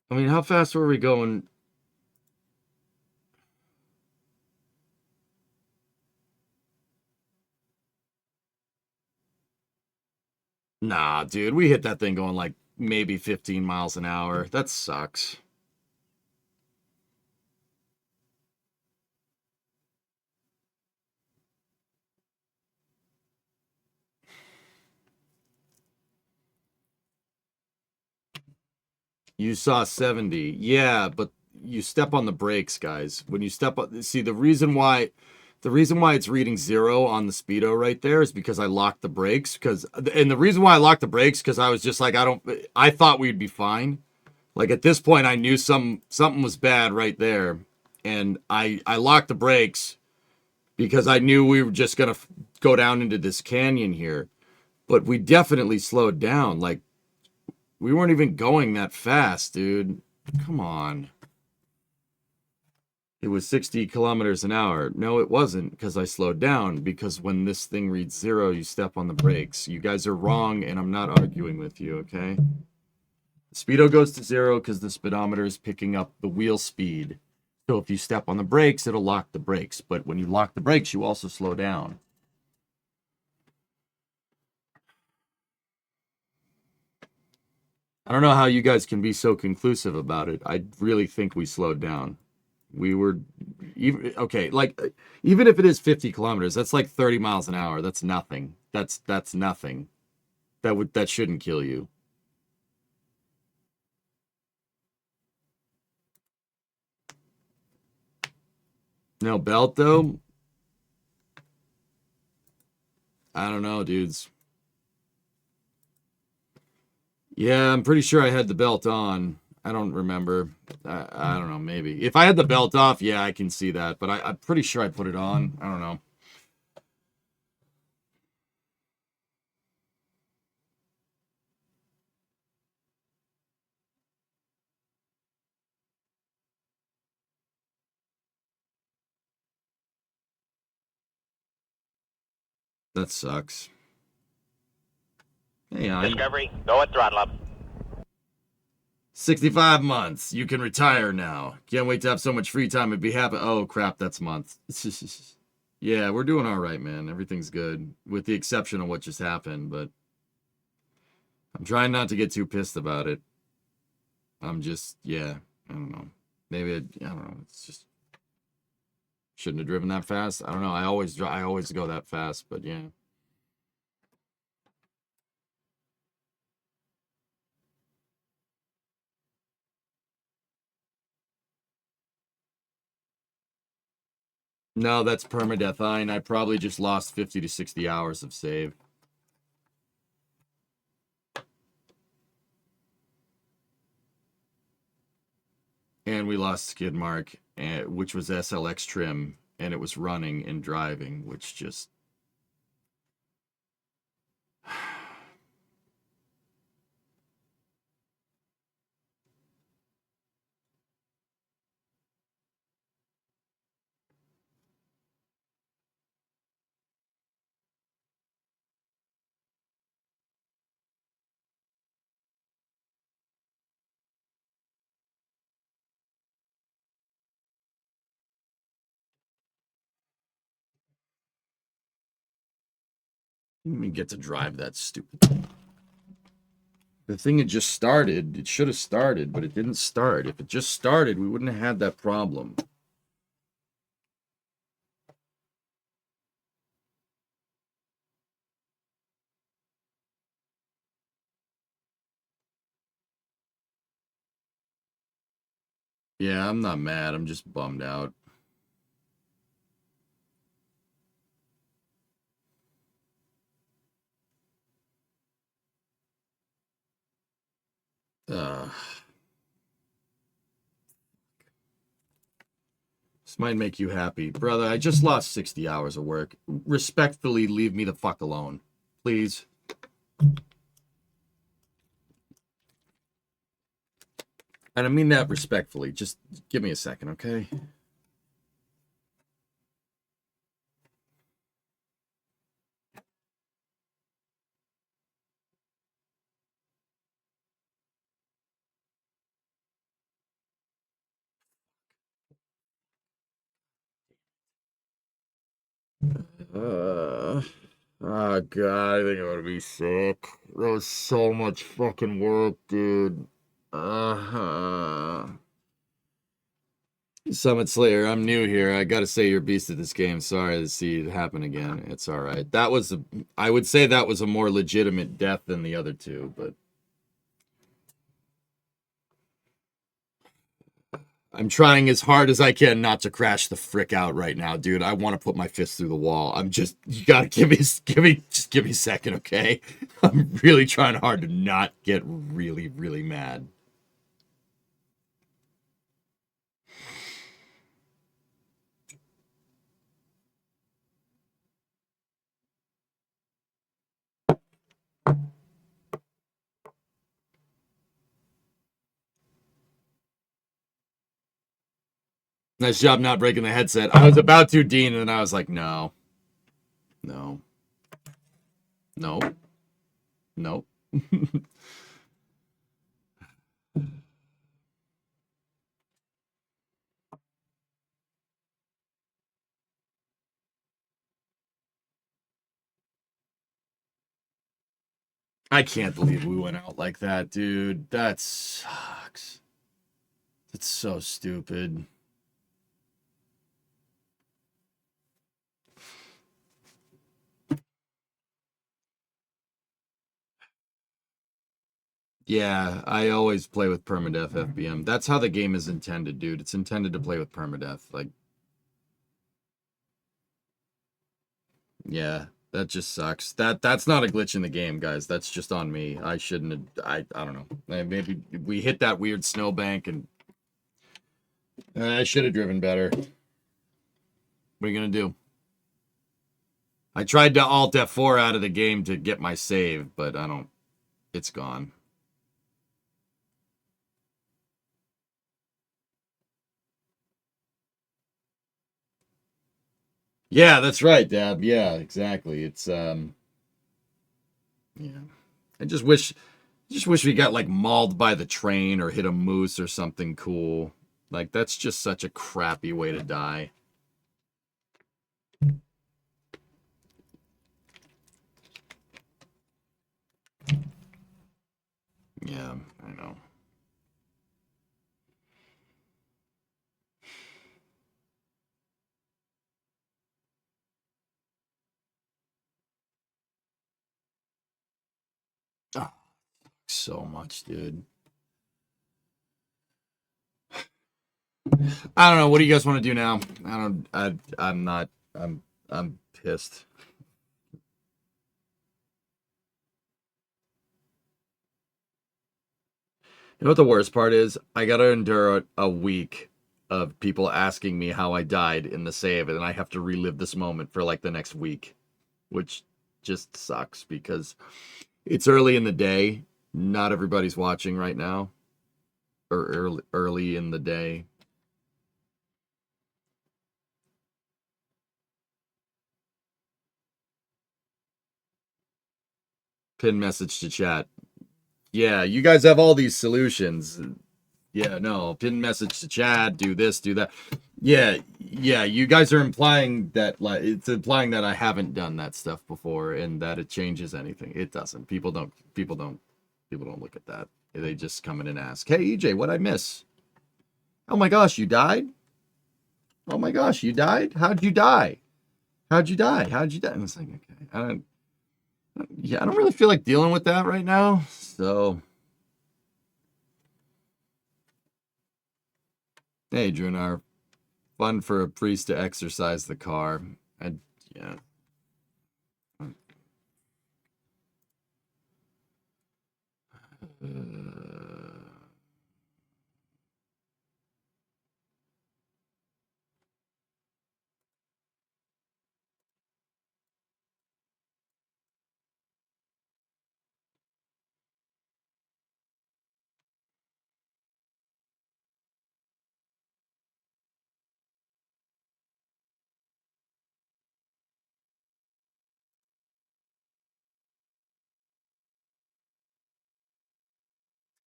I mean, how fast were we going? Nah, dude, we hit that thing going like maybe 15 miles an hour. That sucks. You saw 70. Yeah, but you step on the brakes, guys. When you step on, see, the reason why it's reading 0 on the speedo right there is because I locked the brakes. And the reason why I locked the brakes, because I was just like, I thought we'd be fine. Like at this point, I knew something was bad right there. And I locked the brakes because I knew we were just going to go down into this canyon here. But we definitely slowed down. Like, we weren't even going that fast, dude. Come on. It was 60 kilometers an hour. No, it wasn't, because I slowed down. Because when this thing reads 0, you step on the brakes. You guys are wrong, and I'm not arguing with you, okay? The speedo goes to 0 because the speedometer is picking up the wheel speed. So if you step on the brakes, it'll lock the brakes. But when you lock the brakes, you also slow down. I don't know how you guys can be so conclusive about it. I really think we slowed down. We were even okay, like even if it is 50 kilometers, that's like 30 miles an hour. That's nothing. That's nothing. That shouldn't kill you. No belt though. I don't know, dudes. Yeah, I'm pretty sure I had the belt on. I don't remember. I don't know, maybe. If I had the belt off, yeah, I can see that. But I'm pretty sure I put it on. I don't know. That sucks. Hey, Discovery, go at throttle up. 65 months. You can retire now. Can't wait to have so much free time and be happy. Oh, crap, that's months. Yeah, we're doing all right, man. Everything's good, with the exception of what just happened, but I'm trying not to get too pissed about it. I'm just, yeah, I don't know. Maybe, I don't know. It's just, shouldn't have driven that fast. I don't know. I always go that fast, but yeah. No, that's permadeath. I probably just lost 50 to 60 hours of save. And we lost skid mark, which was SLX trim, and it was running and driving, which just... Didn't even get to drive that stupid thing. The thing had just started. It should have started, but it didn't start. If it just started, we wouldn't have had that problem. Yeah, I'm not mad. I'm just bummed out. This might make you happy. Brother, I just lost 60 hours of work. Respectfully, leave me the fuck alone. Please. And I mean that respectfully. Just give me a second, okay? Oh god, I think I'm gonna be sick. That was so much fucking work, dude. Summit Slayer, I'm new here. I gotta say you're a beast at this game. Sorry to see it happen again. It's alright. I would say that was a more legitimate death than the other two, but I'm trying as hard as I can not to crash the frick out right now, dude. I want to put my fist through the wall. You gotta give me a second, okay? I'm really trying hard to not get really, really mad. Nice job not breaking the headset. I was about to, Dean, and then I was like, no. No. No. No. I can't believe we went out like that, dude. That sucks. That's so stupid. Yeah, I always play with permadeath FBM. That's how the game is intended, dude. It's intended to play with permadeath. Like, yeah, that just sucks. That's not a glitch in the game, guys. That's just on me. I shouldn't have, I don't know. Maybe we hit that weird snowbank and I should have driven better. What are you gonna do? I tried to Alt F4 out of the game to get my save, but I don't. It's gone. Yeah, that's right, Dab. Yeah, exactly. It's yeah. I just wish we got like mauled by the train or hit a moose or something cool. Like that's just such a crappy way to die. Yeah, I know. Oh, so much, dude. I don't know. What do you guys want to do now? I'm not. I'm pissed. You know what the worst part is? I gotta endure a week of people asking me how I died in the save, and I have to relive this moment for like the next week, which just sucks because it's early in the day. Not everybody's watching right now, or early in the day. Pin message to chat. Yeah, you guys have all these solutions. Yeah, no, pin message to chat, do this, do that. Yeah, yeah, you guys are implying that like it's implying that I haven't done that stuff before and that it changes anything. It doesn't. People don't look at that. They just come in and ask, "Hey, EJ, what I miss?" "Oh my gosh, you died?" "Oh my gosh, you died? How'd you die? How'd you die? How'd you die?" And it's like, okay, I don't really feel like dealing with that right now. So, hey, Drunar, fun for a priest to exercise the car. Yeah.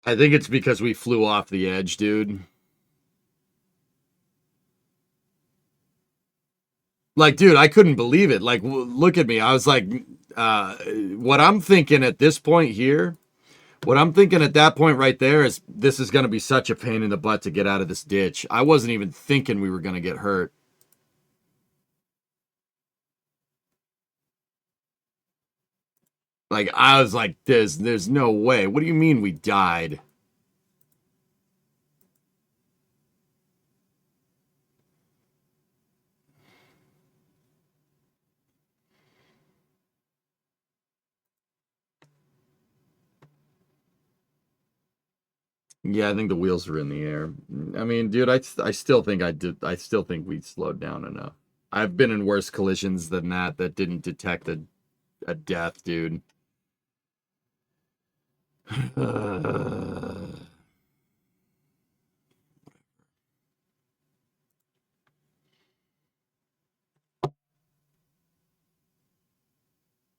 I think it's because we flew off the edge, dude. Like, dude, I couldn't believe it. Like, look at me. I was like, what I'm thinking at this point here, what I'm thinking at that point right there is this is going to be such a pain in the butt to get out of this ditch. I wasn't even thinking we were going to get hurt. Like, I was like, there's no way. What do you mean we died? Yeah, I think the wheels were in the air. I mean, dude, I still think I still think we slowed down enough. I've been in worse collisions than that didn't detect a death, dude.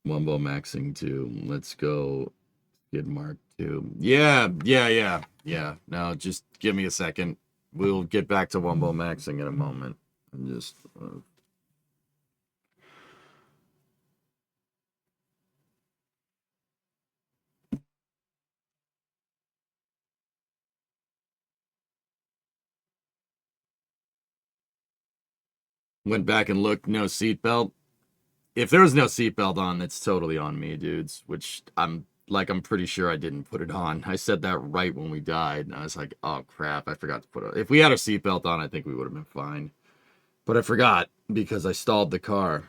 Wumbo maxing 2. Let's go. Skid Mark 2. Yeah. Now just give me a second. We'll get back to Wumbo maxing in a moment. I'm just Went back and looked, no seatbelt. If there was no seatbelt on, it's totally on me, dudes. Which I'm pretty sure I didn't put it on. I said that right when we died, and I was like, oh crap, I forgot to put it. If we had our seatbelt on, I think we would have been fine. But I forgot because I stalled the car.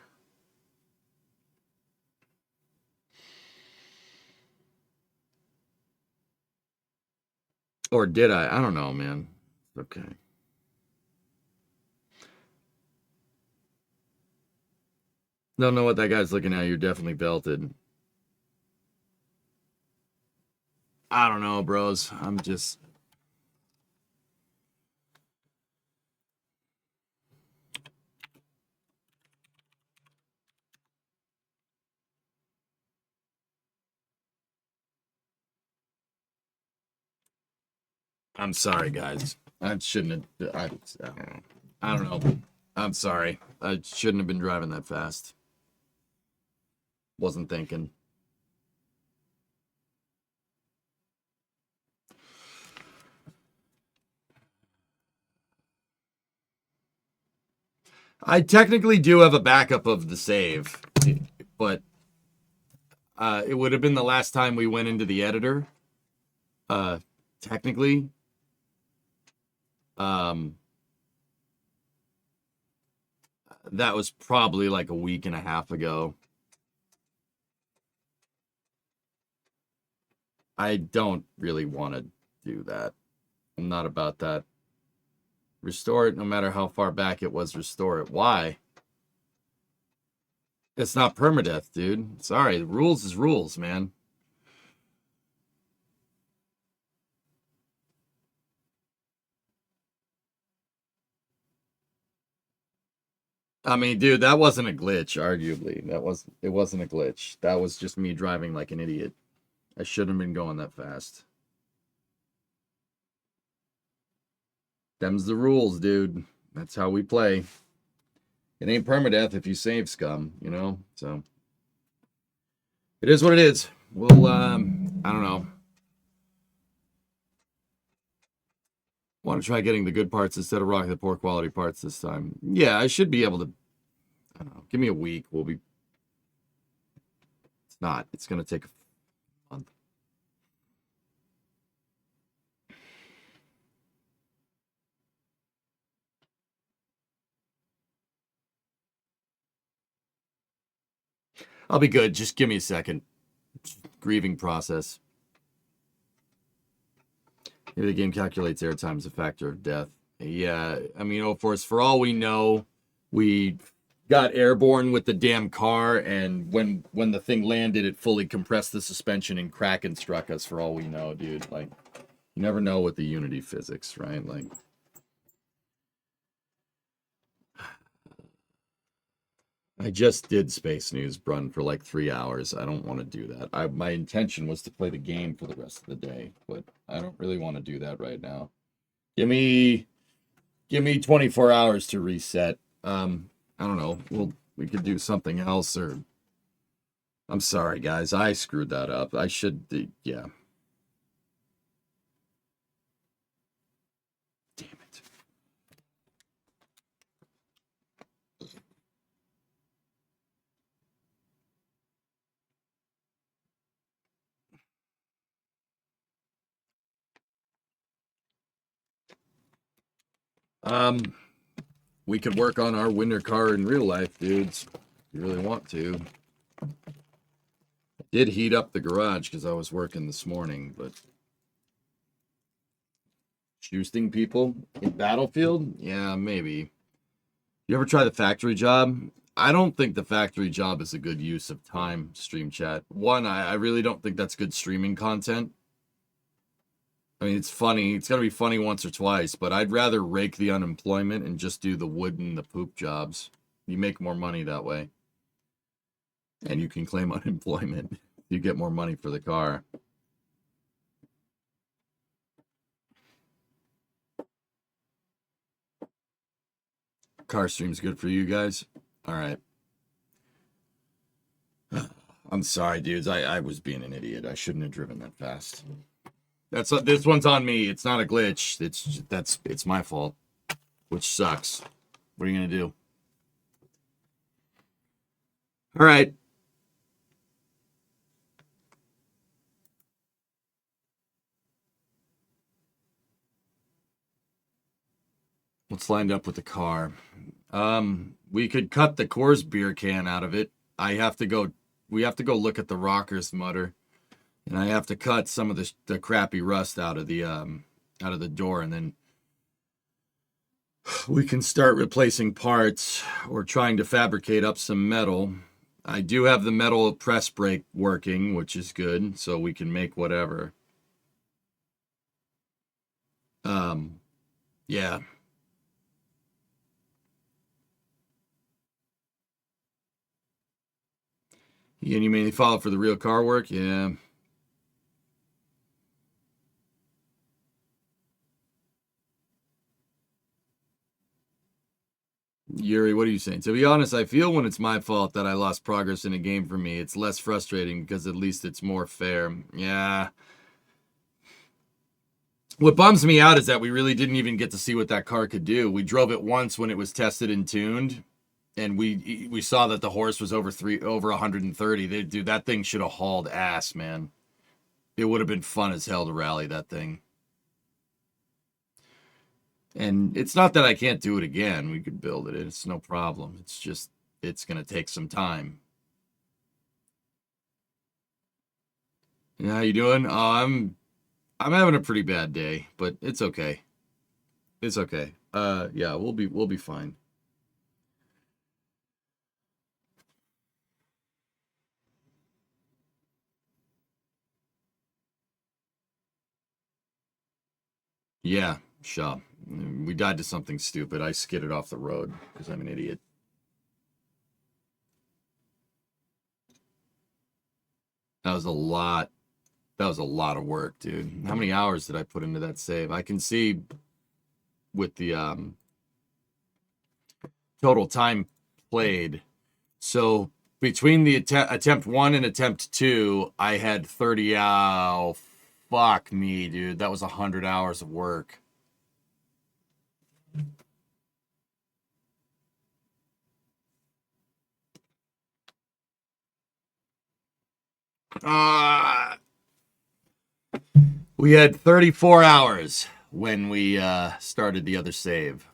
Or did I? I don't know, man. Okay. Don't know what that guy's looking at. You're definitely belted. I don't know, bros. I'm sorry, guys. I shouldn't have. I don't know. I don't know. I'm sorry. I shouldn't have been driving that fast. Wasn't thinking. I technically do have a backup of the save, but it would have been the last time we went into the editor. Technically. That was probably like a week and a half ago. I don't really want to do that. I'm not about that. Restore it no matter how far back it was. Restore it. Why? It's not permadeath, dude. Sorry. The rules is rules, man. I mean, dude, that wasn't a glitch, arguably. It wasn't a glitch. That was just me driving like an idiot. I shouldn't have been going that fast. Them's the rules, dude. That's how we play. It ain't permadeath if you save, scum, you know? So it is what it is. We'll I don't know. Want to try getting the good parts instead of rocking the poor quality parts this time. Yeah, I should be able to. I don't know. Give me a week. We'll be. It's not. It's going to take a month. I'll be good. Just give me a second. Grieving process. Maybe the game calculates airtime as a factor of death. Yeah, I mean, of course, for all we know, we got airborne with the damn car, and when the thing landed, it fully compressed the suspension and Kraken struck us. For all we know, dude. Like, you never know with the Unity physics, right? Like, I just did Space News Brun for like 3 hours. I don't want to do that. My intention was to play the game for the rest of the day, but I don't really want to do that right now. Give me 24 hours to reset. I don't know. We could do something else, or I'm sorry, guys. I screwed that up. I should, yeah. Damn it. We could work on our winter car in real life, dudes. If you really want to. Did heat up the garage because I was working this morning, but shooting people in Battlefield? Yeah, maybe. You ever try the factory job? I don't think the factory job is a good use of time, stream chat. One, I really don't think that's good streaming content. I mean, it's funny. It's going to be funny once or twice, but I'd rather rake the unemployment and just do the wood and the poop jobs. You make more money that way. And you can claim unemployment. You get more money for the car. Car stream's good for you guys? All right. I'm sorry, dudes. I was being an idiot. I shouldn't have driven that fast. This one's on me. It's not a glitch. It's my fault, which sucks. What are you gonna do? All right. What's lined up with the car? We could cut the Coors beer can out of it. We have to go look at the rockers mutter, and I have to cut some of the crappy rust out of the door, and then we can start replacing parts or trying to fabricate up some metal. I do have the metal press brake working, which is good, so we can make whatever. Yeah. And you mainly follow for the real car work? Yeah. Yuri, what are you saying? To be honest, I feel when it's my fault that I lost progress in a game for me, it's less frustrating because at least it's more fair. Yeah. What bums me out is that we really didn't even get to see what that car could do. We drove it once when it was tested and tuned, and we saw that the horse was over 130. Dude, that thing should have hauled ass, man. It would have been fun as hell to rally that thing. And it's not that I can't do it again. We could build it. It's no problem. It's just, it's going to take some time. Yeah, how you doing? I'm having a pretty bad day, but it's okay. It's okay. Yeah, we'll be fine. Yeah, sure. We died to something stupid. I skidded off the road because I'm an idiot. That was a lot. That was a lot of work, dude. How many hours did I put into that save? I can see with the total time played. So between the attempt 1 and attempt 2, I had 30 hours. Fuck me, dude. That was 100 hours of work. We had 34 hours when we started the other save.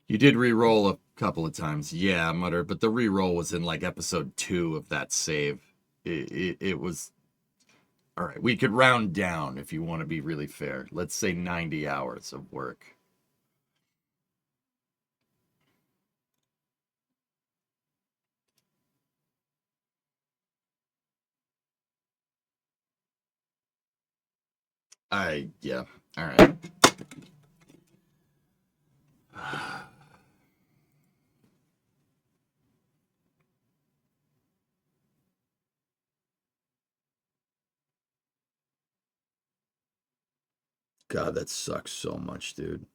You did re-roll a couple of times. Yeah, Mutter, but the re-roll was in like episode 2 of that save. It was... All right, we could round down if you want to be really fair. Let's say 90 hours of work. Yeah, all right. God, that sucks so much, dude.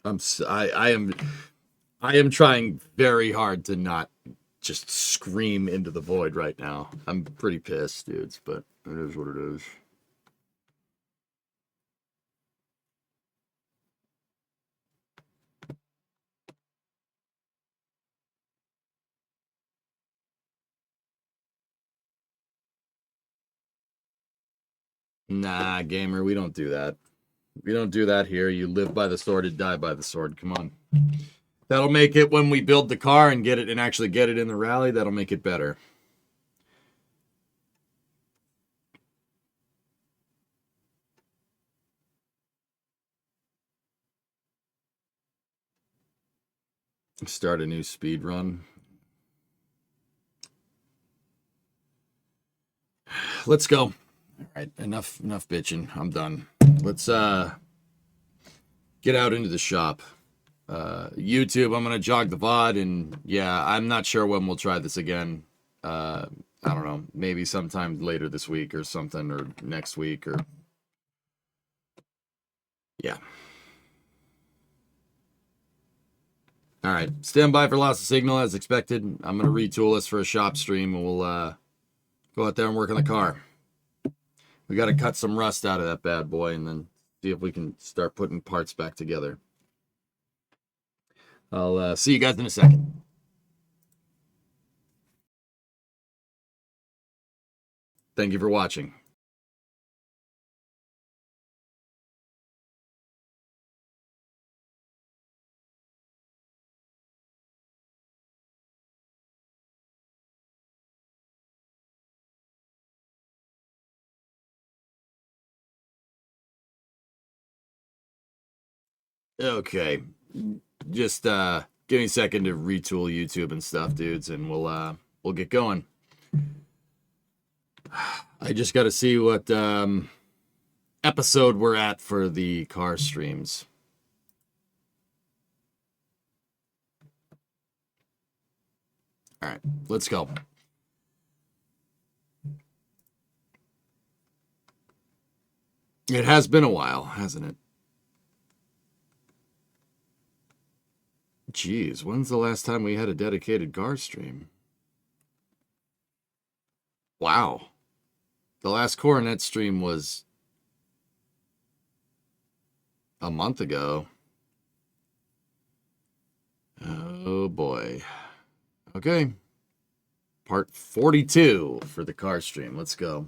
I am trying very hard to not just scream into the void right now. I'm pretty pissed, dudes, but it is what it is. Nah, gamer, we don't do that. We don't do that here. You live by the sword and die by the sword. Come on. That'll make it when we build the car and get it and actually get it in the rally. That'll make it better. Start a new speed run. Let's go. All right, enough bitching. I'm done. Let's get out into the shop. YouTube, I'm gonna jog the VOD, and yeah, I'm not sure when we'll try this again. I don't know, maybe sometime later this week or something, or next week, or yeah. All right, stand by for loss of signal as expected. I'm gonna retool this for a shop stream, and we'll go out there and work on the car. We got to cut some rust out of that bad boy, and then See if we can start putting parts back together. I'll see you guys in a second. Thank you for watching. Okay. Just give me a second to retool YouTube and stuff, dudes, and we'll get going. I just got to see what episode we're at for the car streams. All right, let's go. It has been a while, hasn't it? Jeez, when's the last time we had a dedicated car stream? Wow. The last Coronet stream was a month ago. Oh boy. Okay. Part 42 for the car stream. Let's go.